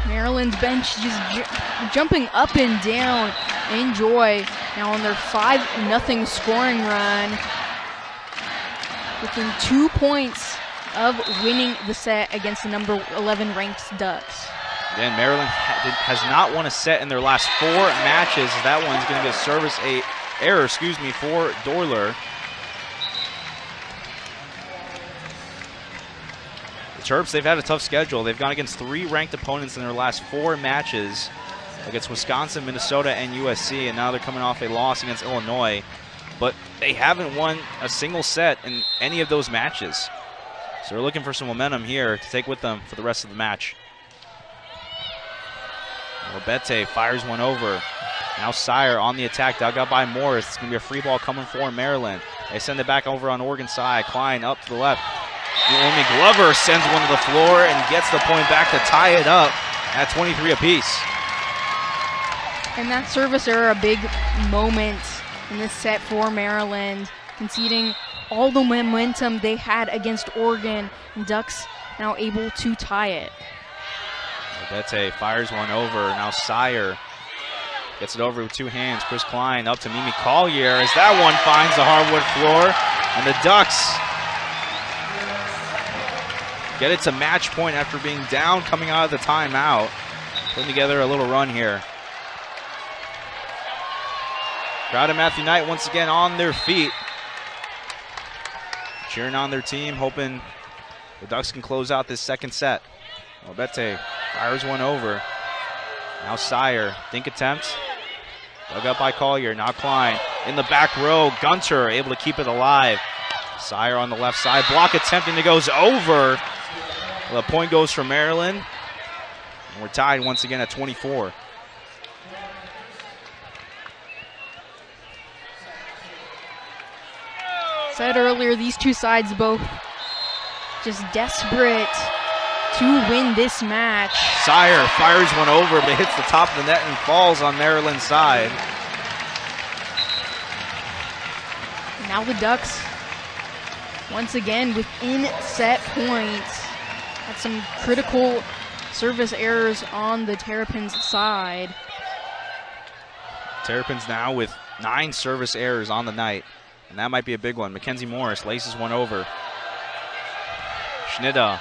Maryland's bench just jumping up and down in joy. Now on their 5-0 scoring run, within 2 points of winning the set against the number 11 ranked Ducks. Again, Maryland has not won a set in their last 4 matches. That one's going to get service error for Doler. The Terps, they've had a tough schedule. They've gone against 3 ranked opponents in their last 4 matches against Wisconsin, Minnesota, and USC, and now they're coming off a loss against Illinois. But they haven't won a single set in any of those matches. So they're looking for some momentum here to take with them for the rest of the match. Obete fires one over. Now Sire on the attack, dug out by Morris. It's going to be a free ball coming for Maryland. They send it back over on Oregon side. Klein up to the left. Naomi Glover sends one to the floor and gets the point back to tie it up at 23 apiece. And that service error, a big moment in this set for Maryland, conceding all the momentum they had against Oregon, and Ducks now able to tie it. Obete fires one over. Now Sire gets it over with 2 hands. Chris Klein up to Mimi Collier as that one finds the hardwood floor. And the Ducks get it to match point after being down coming out of the timeout. Putting together a little run here. Crowd at Matthew Knight once again on their feet. Cheering on their team, hoping the Ducks can close out this second set. Obete fires one over. Now Sire, dink attempt. Dug up by Collier, now Klein. In the back row, Gunter able to keep it alive. Sire on the left side, block attempting to goes over. Well, the point goes for Maryland. And we're tied once again at 24. Said earlier, these two sides both just desperate to win this match. Sire fires one over, but hits the top of the net and falls on Maryland's side. Now the Ducks, once again, within set points. Had some critical service errors on the Terrapins' side. Terrapins now with 9 service errors on the night, and that might be a big one. Mackenzie Morris laces one over. Schnida,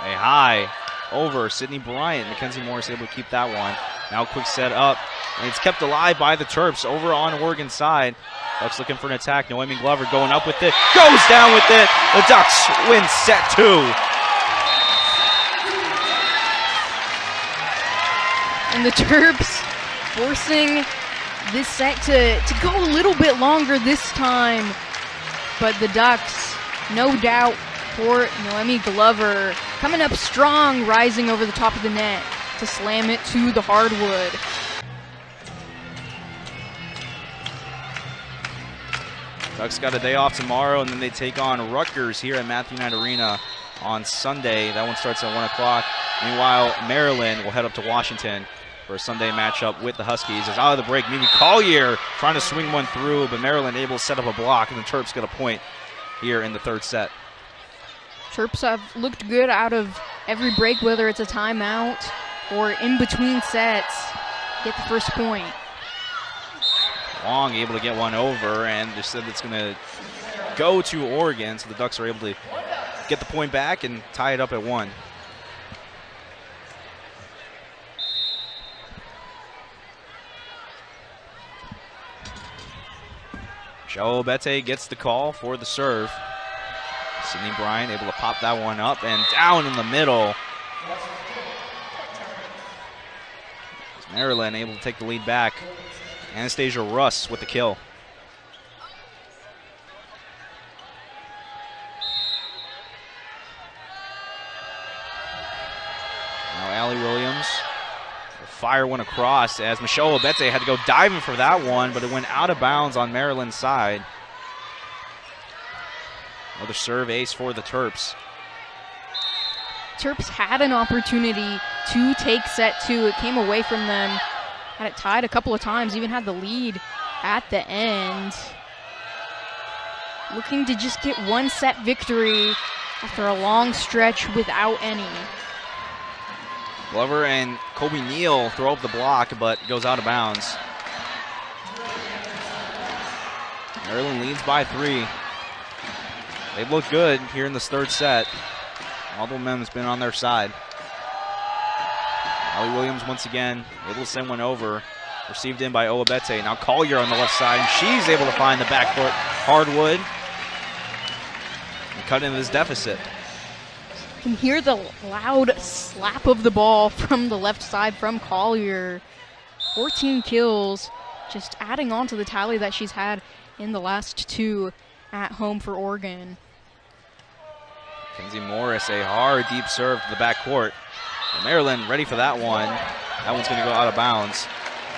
a high over Sydney Bryant. Mackenzie Morris able to keep that one. Now quick set up, and it's kept alive by the Terps over on Oregon's side. Ducks looking for an attack. Noemi Glover going up with it. Goes down with it. The Ducks win set 2. And the Terps forcing this set to go a little bit longer this time. But the Ducks, no doubt, for Noemi Glover, coming up strong, rising over the top of the net to slam it to the hardwood. Ducks got a day off tomorrow, and then they take on Rutgers here at Matthew Knight Arena on Sunday. That one starts at 1 o'clock. Meanwhile, Maryland will head up to Washington for a Sunday matchup with the Huskies. As out of the break, Mimi Collier trying to swing one through, but Maryland able to set up a block, and the Terps get a point here in the third set. Terps have looked good out of every break, whether it's a timeout or in between sets. Get the first point. Long able to get one over, and they said it's going to go to Oregon, so the Ducks are able to get the point back and tie it up at 1. Joe Obete gets the call for the serve. Sydney Bryant able to pop that one up and down in the middle. Meryland able to take the lead back. Anastasia Russ with the kill. Now Allie Williams will fire one across as Michelle Obete had to go diving for that one, but it went out of bounds on Maryland's side. Another serve ace for the Terps. Terps had an opportunity to take set two. It came away from them. Had it tied a couple of times, even had the lead at the end. Looking to just get one set victory after a long stretch without any. Glover and Kobe Neal throw up the block, but goes out of bounds. Maryland leads by 3. They've looked good here in this third set. All the momentum's been on their side. Allie Williams once again able to send one over. Received in by Obete. Now Collier on the left side, and she's able to find the backcourt hardwood and cut into this deficit. You can hear the loud slap of the ball from the left side from Collier. 14 kills, just adding on to the tally that she's had in the last 2 at home for Oregon. Kenzie Morris, a hard deep serve to the backcourt. Maryland ready for that one. That one's going to go out of bounds.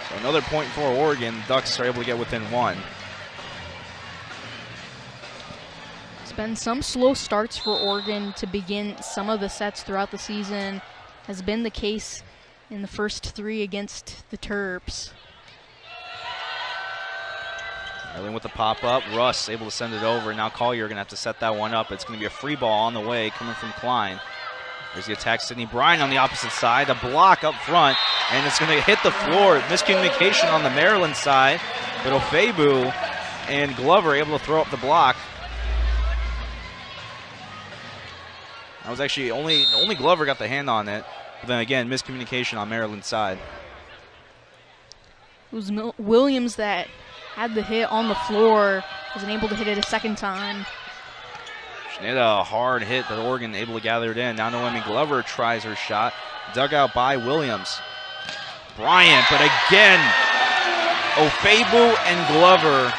So another point for Oregon. Ducks are able to get within 1. It's been some slow starts for Oregon to begin some of the sets throughout the season. Has been the case in the first 3 against the Terps. Maryland with the pop-up. Russ able to send it over. Now Collier going to have to set that one up. It's going to be a free ball on the way coming from Klein. There's the attack, Sydney Bryant on the opposite side. A block up front, and it's going to hit the floor. Miscommunication on the Maryland side, but Ofebu and Glover able to throw up the block. That was actually only Glover got the hand on it. But then again, miscommunication on Maryland's side. It was Williams that had the hit on the floor. Wasn't able to hit it a second time. Schneider, a hard hit, but Oregon able to gather it in. Now Noemi Glover tries her shot. Dug out by Williams. Bryant, but again, Ofebu and Glover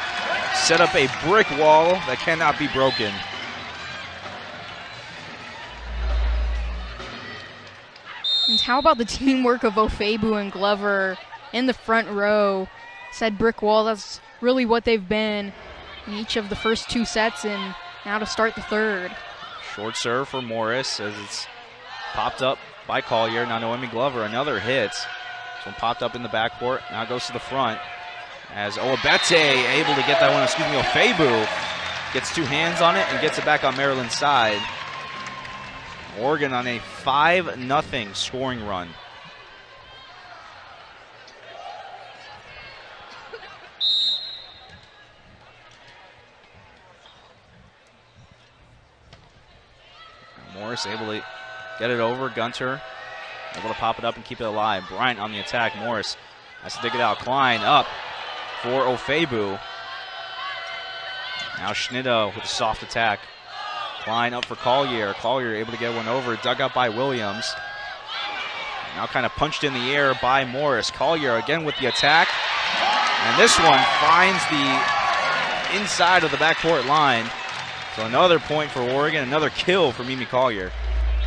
set up a brick wall that cannot be broken. And how about the teamwork of Ofebu and Glover in the front row? Said brick wall, that's really what they've been in each of the first 2 sets, and now to start the third. Short serve for Morris as it's popped up by Collier. Now Noemi Glover, another hit. This one popped up in the backcourt. Now goes to the front as Obete able to get that one. Ofebu gets 2 hands on it and gets it back on Maryland's side. Oregon on a 5-0 scoring run. Morris able to get it over. Gunter able to pop it up and keep it alive. Bryant on the attack. Morris has to dig it out. Klein up for Ofebu. Now Schnido with a soft attack. Klein up for Collier. Collier able to get one over. Dug up by Williams. Now kind of punched in the air by Morris. Collier again with the attack. And this one finds the inside of the backcourt line. So another point for Oregon, another kill for Mimi Collier.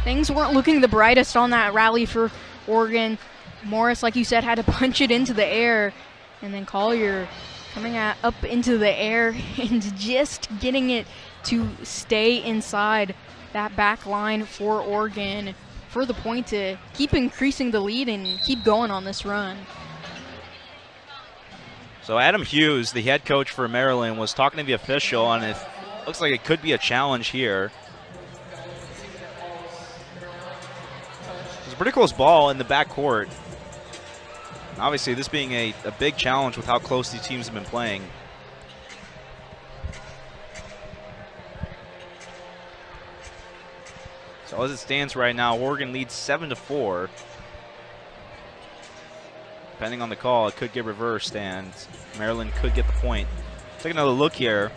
Things weren't looking the brightest on that rally for Oregon. Morris, like you said, had to punch it into the air. And then Collier coming up into the air and just getting it to stay inside that back line for Oregon for the point to keep increasing the lead and keep going on this run. So Adam Hughes, the head coach for Maryland, was talking to the official, and it looks like it could be a challenge here. It's a pretty close ball in the backcourt. Obviously, this being a big challenge with how close these teams have been playing. So as it stands right now, Oregon leads 7-4. Depending on the call, it could get reversed, and Maryland could get the point. Take another look here.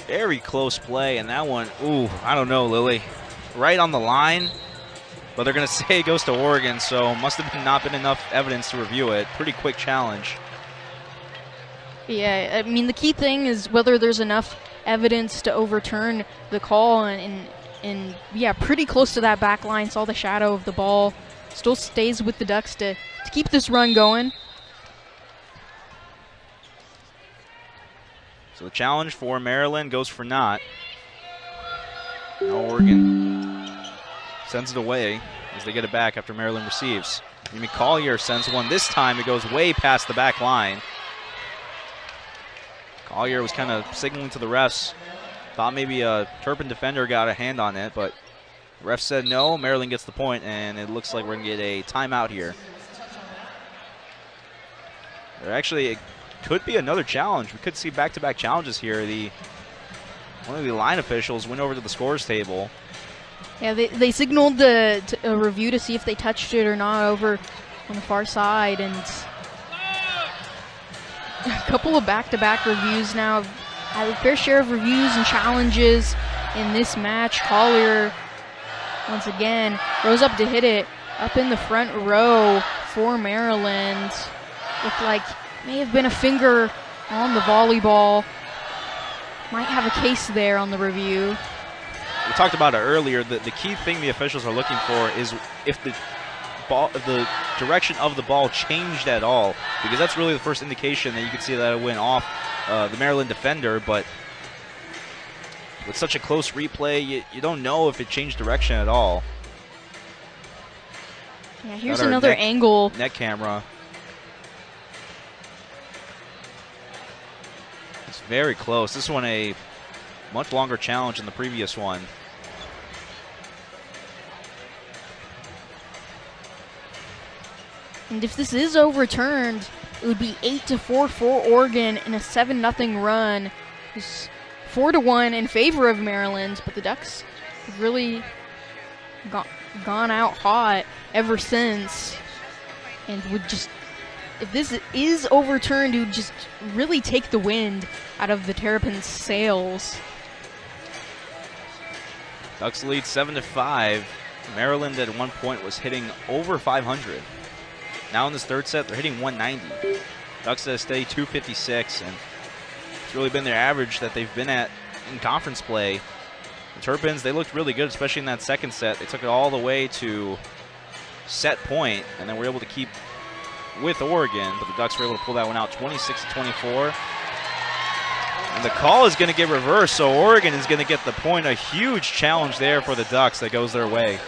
Very close play, and that one, ooh, I don't know, Lily. Right on the line, but they're going to say it goes to Oregon, so must have not been enough evidence to review it. Pretty quick challenge. Yeah, I mean, the key thing is whether there's enough evidence to overturn the call, and yeah, pretty close to that back line. Saw the shadow of the ball. Still stays with the Ducks to keep this run going. So the challenge for Meryland goes for naught. Now Oregon sends it away as they get it back after Meryland receives. Amy Collier sends one. This time it goes way past the back line. Collier was kind of signaling to the refs. Thought maybe a Turpin defender got a hand on it, but the ref said no. Meryland gets the point, and it looks like we're going to get a timeout here. There actually could be another challenge. We could see back-to-back challenges here. One of the line officials went over to the scores table. Yeah, they signaled a review to see if they touched it or not over on the far side, and a couple of back-to-back reviews now. Have a fair share of reviews and challenges in this match. Collier, once again, rose up to hit it up in the front row for Maryland. Looked like may have been a finger on the volleyball. Might have a case there on the review. We talked about it earlier. The key thing the officials are looking for is if the direction of the ball changed at all, because that's really the first indication that you can see that it went off the Meryland defender. But with such a close replay, you don't know if it changed direction at all. Yeah, here's another angle. Net camera. It's very close. This one a much longer challenge than the previous one. And if this is overturned, it would be 8-4 for Oregon in a 7-0 run. It's 4-1 in favor of Maryland, but the Ducks have really gone out hot ever since, and would just, if this is overturned, it would just really take the wind out of the Terrapins' sails. Ducks lead 7-5. Maryland at one point was hitting over 500. Now in this third set, they're hitting 190. Ducks at a steady 256, and it's really been their average that they've been at in conference play. The Terrapins, they looked really good, especially in that second set. They took it all the way to set point, and then were able to keep with Oregon, but the Ducks were able to pull that one out 26-24. And the call is going to get reversed, so Oregon is going to get the point. A huge challenge there for the Ducks that goes their way.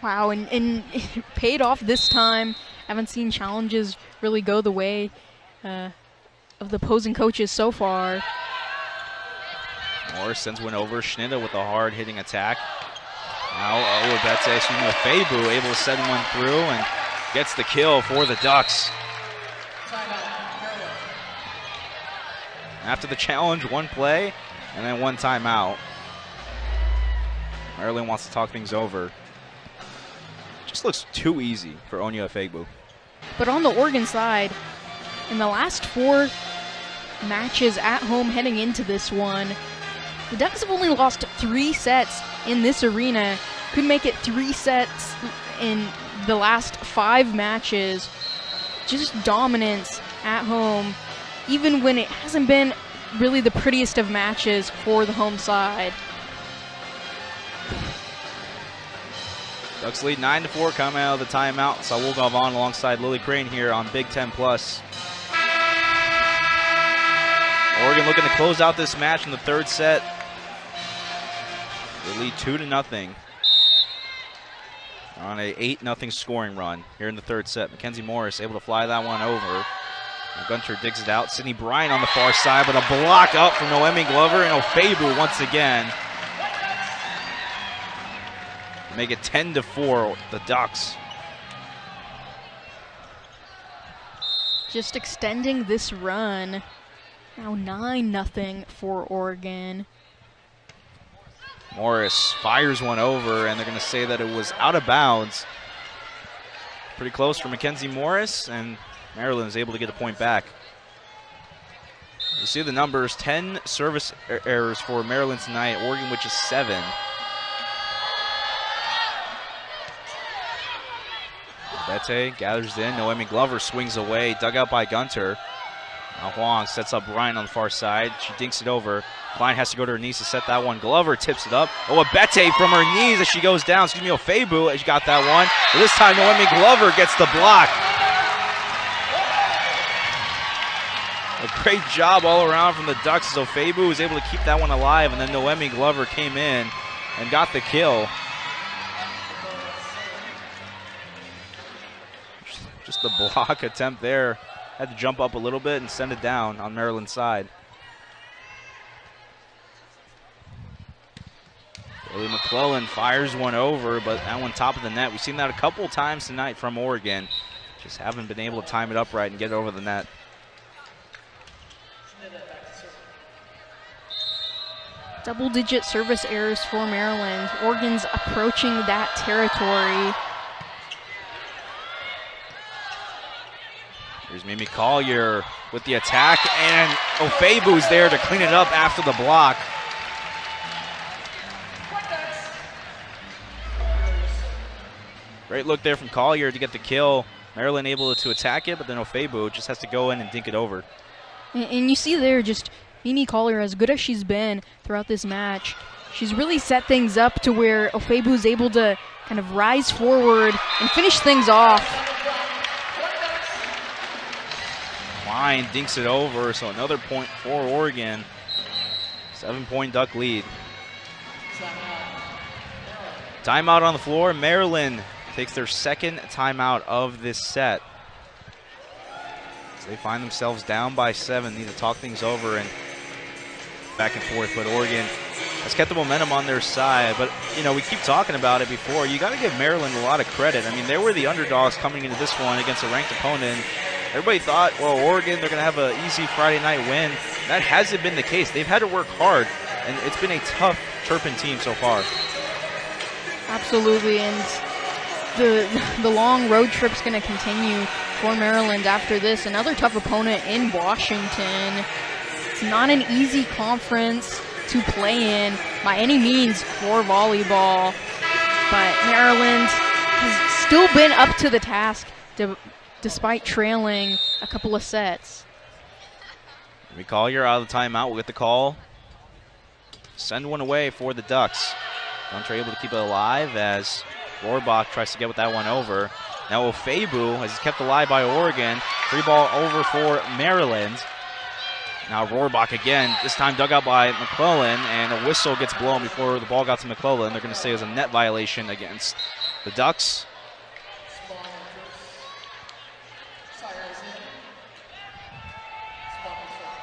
Wow, and it paid off this time. Haven't seen challenges really go the way of the opposing coaches so far. Morris sends one over. Schneider with a hard-hitting attack. Now Febu able to send one through and gets the kill for the Ducks. After the challenge, one play and then one timeout. Meryland wants to talk things over. Just looks too easy for Onya Febu. But on the Oregon side, in the last 4 matches at home heading into this one, the Ducks have only lost 3 sets in this arena. Could make it 3 sets in the last 5 matches. Just dominance at home, even when it hasn't been really the prettiest of matches for the home side. Ducks lead 9-4 coming out of the timeout. Saul Galvan alongside Lily Crane here on Big Ten Plus. Oregon looking to close out this match in the third set. They lead 2-0 on a 8-0 scoring run here in the third set. Mackenzie Morris able to fly that one over. Gunter digs it out. Sydney Bryant on the far side, but a block up from Noemi Glover, and Ofebu once again. Make it 10-4, the Ducks. Just extending this run. Now 9-0 for Oregon. Morris fires one over, and they're going to say that it was out of bounds. Pretty close for Mackenzie Morris, and Meryland is able to get a point back. You see the numbers, 10 service errors for Meryland tonight, Oregon which is 7. Bete gathers in, Noemi Glover swings away, dug out by Gunter. Now Huang sets up Ryan on the far side, she dinks it over. Klein has to go to her knees to set that one. Glover tips it up. Oh, Abete from her knees as she goes down. Excuse me, Ofebu as she got that one. But this time Noemi Glover gets the block. A great job all around from the Ducks as Ofebu was able to keep that one alive, and then Noemi Glover came in and got the kill. Just the block attempt there. Had to jump up a little bit and send it down on Maryland's side. Bailey McClellan fires one over, but that one top of the net. We've seen that a couple times tonight from Oregon. Just haven't been able to time it up right and get it over the net. Double-digit service errors for Maryland. Oregon's approaching that territory. Here's Mimi Collier with the attack, and Ofebu's there to clean it up after the block. Great look there from Collier to get the kill. Maryland able to attack it, but then Ofebu just has to go in and dink it over. And you see there just Mimi Collier, as good as she's been throughout this match, she's really set things up to where Ofebu's able to kind of rise forward and finish things off. Klein dinks it over, so another point for Oregon. 7-point Duck lead. Timeout on the floor. Maryland takes their second timeout of this set. So they find themselves down by 7, need to talk things over and back and forth, but Oregon has kept the momentum on their side. But, you know, we keep talking about it before. You got to give Maryland a lot of credit. I mean, they were the underdogs coming into this one against a ranked opponent. Everybody thought, well, Oregon, they're going to have an easy Friday night win. That hasn't been the case. They've had to work hard, and it's been a tough Turpin team so far. Absolutely, and the long road trip's going to continue for Maryland after this. Another tough opponent in Washington. It's not an easy conference to play in by any means for volleyball, but Maryland has still been up to the task despite trailing a couple of sets. We call you out of the timeout. We'll get the call. Send one away for the Ducks. Gunter able to keep it alive as Rohrbach tries to get with that one over. Now Ofebu has kept alive by Oregon. Free ball over for Maryland. Now Rohrbach again, this time dug out by McClellan, and a whistle gets blown before the ball got to McClellan. They're going to say it was a net violation against the Ducks.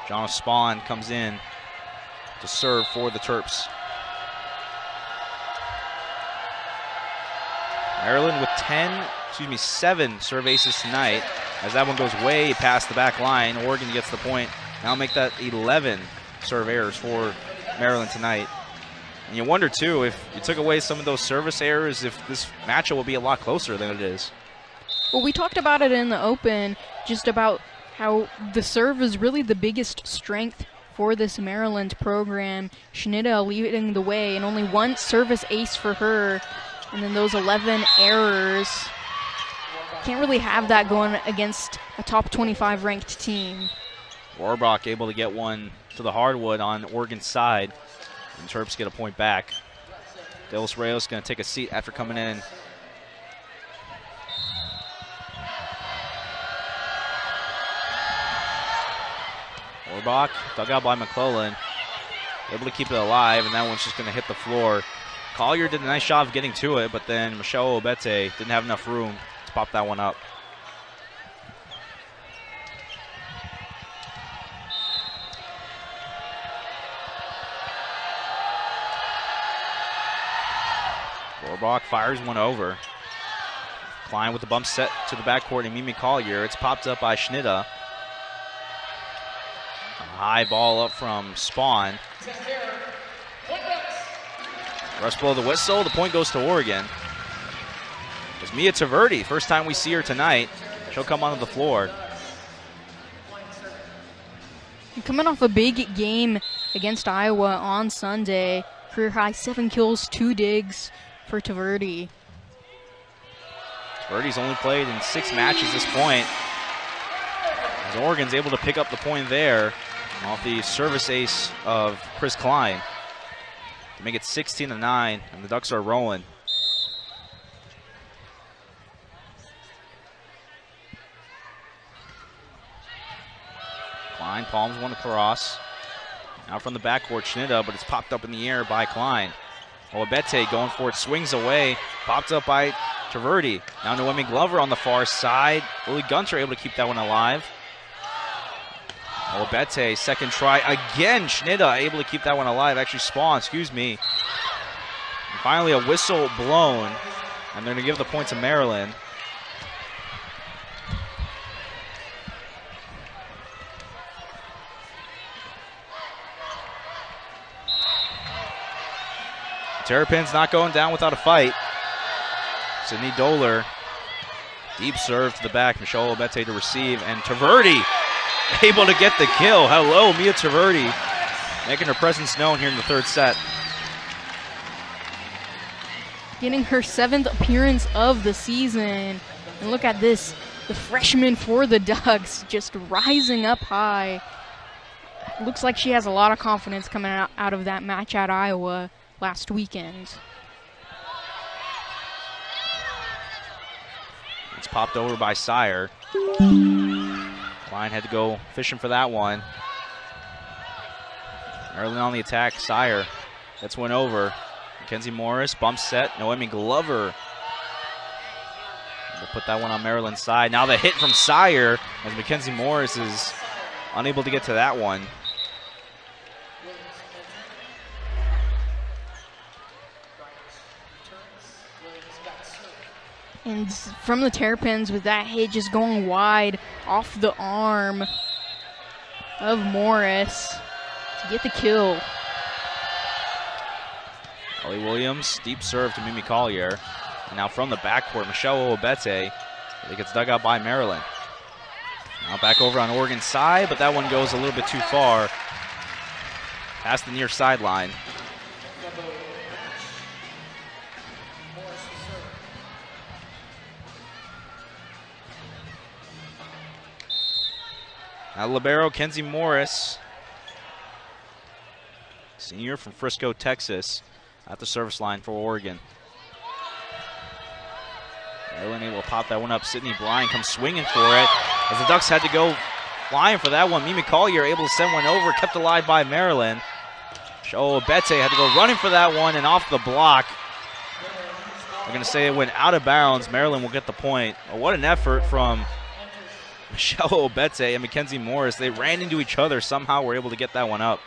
John Spawn comes in to serve for the Terps. Maryland with 7 serve aces tonight, as that one goes way past the back line. Oregon gets the point. Now make that 11 serve errors for Maryland tonight. And you wonder, too, if you took away some of those service errors, if this matchup will be a lot closer than it is. Well, we talked about it in the open, just about how the serve is really the biggest strength for this Maryland program. Schnida leading the way, and only one service ace for her. And then those 11 errors. Can't really have that going against a top 25 ranked team. Rohrbach able to get one to the hardwood on Oregon's side. And Terps get a point back. Delos Reyes going to take a seat after coming in. Rohrbach dug out by McClellan. Able to keep it alive, and that one's just going to hit the floor. Collier did a nice job of getting to it, but then Michelle Obete didn't have enough room to pop that one up. Rohrbach fires one over. Klein with the bump set to the backcourt, and Mimi Collier. It's popped up by Schnida. A high ball up from Spawn. Rush blow the whistle. The point goes to Oregon. is Mia Taverdi. First time we see her tonight. She'll come onto the floor. Coming off a big game against Iowa on Sunday. Career high 7 kills, 2 digs for Taverdi. Taverdi's only played in 6 matches at this point. As Oregon's able to pick up the point there off the service ace of Chris Klein to make it 16-9, and the Ducks are rolling. Klein palms one across. Now from the backcourt, Schnida, but it's popped up in the air by Klein. Owabete going for it, swings away, popped up by Taverdi. Now Noemi Glover on the far side. Lily Gunter able to keep that one alive. Owabete, second try again. Schnida able to keep that one alive. Actually, Spawn, excuse me. And finally, a whistle blown, and they're going to give the point to Meryland. Terrapins not going down without a fight. Sydney Doler, deep serve to the back. Michelle Obete to receive, and Taverdi able to get the kill. Hello, Mia Taverdi, making her presence known here in the third set. Getting her 7th appearance of the season. And look at this, the freshman for the Ducks just rising up high. Looks like she has a lot of confidence coming out of that match at Iowa last weekend. It's popped over by Sire. Klein had to go fishing for that one. Early on the attack, Sire gets one over. Mackenzie Morris, bump set, Noemi Glover. They'll put that one on Maryland's side. Now the hit from Sire as Mackenzie Morris is unable to get to that one. And from the Terrapins with that hit just going wide off the arm of Morris to get the kill. Ellie Williams, deep serve to Mimi Collier. And now from the backcourt, Michelle Obete. It gets dug out by Maryland. Now back over on Oregon's side, but that one goes a little bit too far. Past the near sideline. Now libero Kenzie Morris, senior from Frisco, Texas, at the service line for Oregon. Maryland able to pop that one up. Sydney Bryan comes swinging for it as the Ducks had to go flying for that one. Mimi Collier able to send one over, kept alive by Maryland. Show Obete had to go running for that one and off the block. They're going to say it went out of bounds. Maryland will get the point. Oh, what an effort from Michelle Obete and Mackenzie Morris. They ran into each other. Somehow were able to get that one up.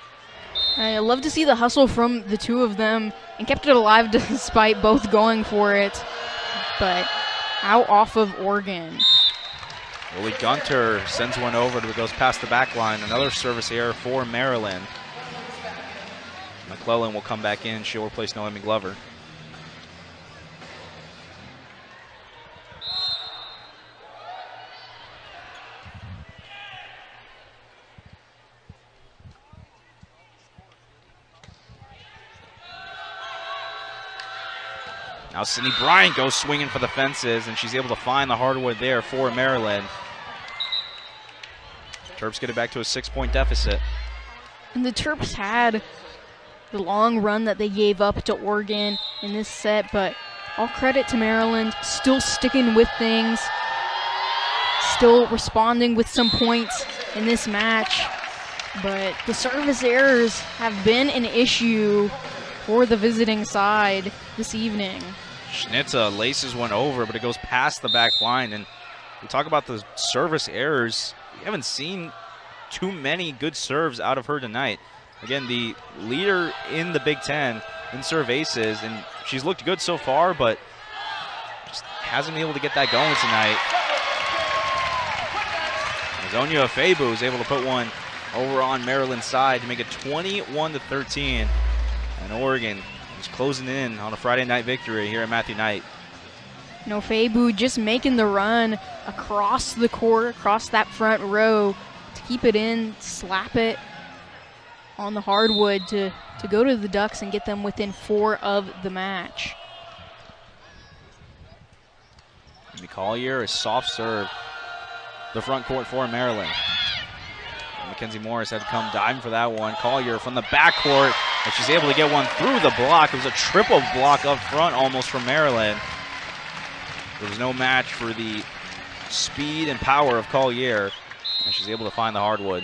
I love to see the hustle from the two of them and kept it alive despite both going for it. But out off of Oregon. Lily Gunter sends one over that goes past the back line. Another service error for Maryland. McClellan will come back in. She'll replace Noemi Glover. Now Sydney Bryant goes swinging for the fences, and she's able to find the hardwood there for Maryland. Terps get it back to a 6-point deficit. And the Terps had the long run that they gave up to Oregon in this set, but all credit to Maryland, still sticking with things, still responding with some points in this match. But the service errors have been an issue for the visiting side this evening. Schnitza laces one over, but it goes past the back line. And we talk about the service errors. We haven't seen too many good serves out of her tonight. Again, the leader in the Big Ten in serve aces, and she's looked good so far, but just hasn't been able to get that going tonight. Zonia Afebu is able to put one over on Maryland's side to make it 21-13. And Oregon is closing in on a Friday night victory here at Matthew Knight. Nofebu just making the run across the court, across that front row to keep it in, slap it on the hardwood to go to the Ducks and get them within 4 of the match. Collier is soft serve. The front court for Meryland. Mackenzie Morris had to come diving for that one. Collier from the backcourt, and she's able to get one through the block. It was a triple block up front almost from Meryland. There was no match for the speed and power of Collier, and she's able to find the hardwood.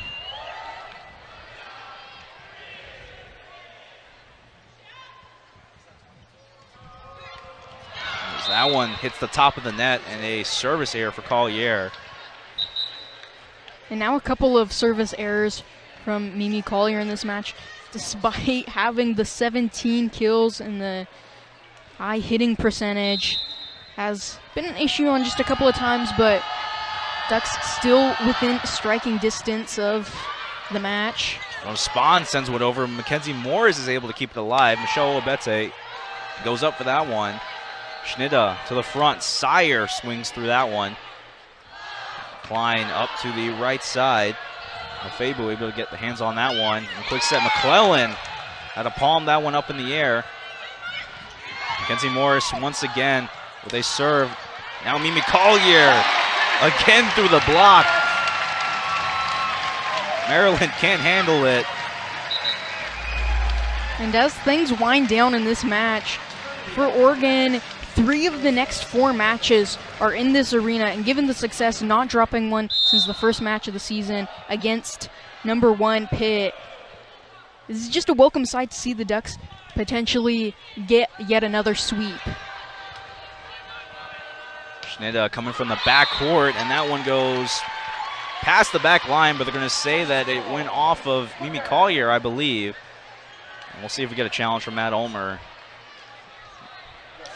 As that one hits the top of the net, and a service error for Collier. And now a couple of service errors from Mimi Collier in this match, despite having the 17 kills and the high hitting percentage. Has been an issue on just a couple of times, but Ducks still within striking distance of the match. Well, Spahn sends one over. Mackenzie Morris is able to keep it alive. Michelle Olabetse goes up for that one. Schnida to the front. Sire swings through that one. Klein up to the right side. Febu able to get the hands on that one. And quick set, McClellan had to palm that one up in the air. Mackenzie Morris once again with a serve. Now Mimi Collier again through the block. Meryland can't handle it. And as things wind down in this match, for Oregon, 3 of the next 4 matches are in this arena, and given the success, not dropping one since the first match of the season against number 1 Pitt, this is just a welcome sight to see the Ducks potentially get yet another sweep. Schnida coming from the backcourt, and that one goes past the back line, but they're going to say that it went off of Mimi Collier, I believe. And we'll see if we get a challenge from Matt Ulmer.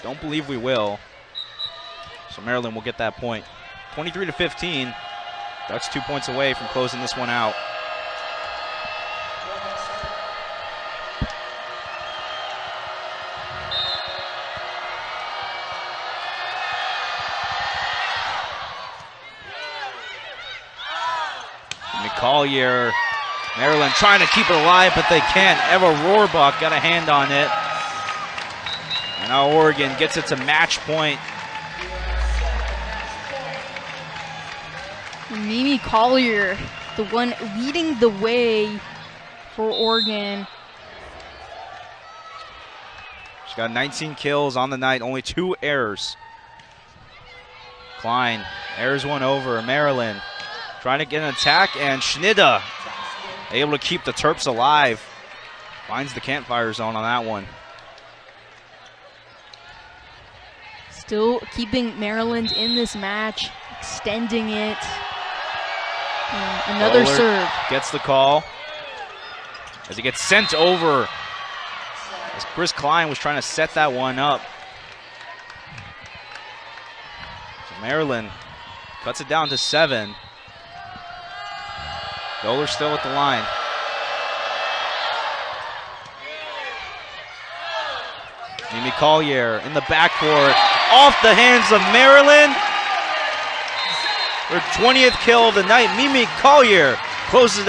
Don't believe we will. So Meryland will get that point. 23-15. Ducks 2 points away from closing this one out. Collier, Meryland trying to keep it alive, but they can't. Eva Rohrbach got a hand on it. And now Oregon gets it to match point. Mimi Collier, the one leading the way for Oregon. She's got 19 kills on the night, only 2 errors. Klein errors one over. Meryland trying to get an attack, and Schnida able to keep the Terps alive. Finds the campfire zone on that one. Still keeping Meryland in this match, extending it. Another Bowler serve. Gets the call as he gets sent over. As Chris Klein was trying to set that one up. So Meryland cuts it down to 7. Bowler still at the line. Mimi Collier in the backcourt, off the hands of Meryland. Her 20th kill of the night. Mimi Collier closes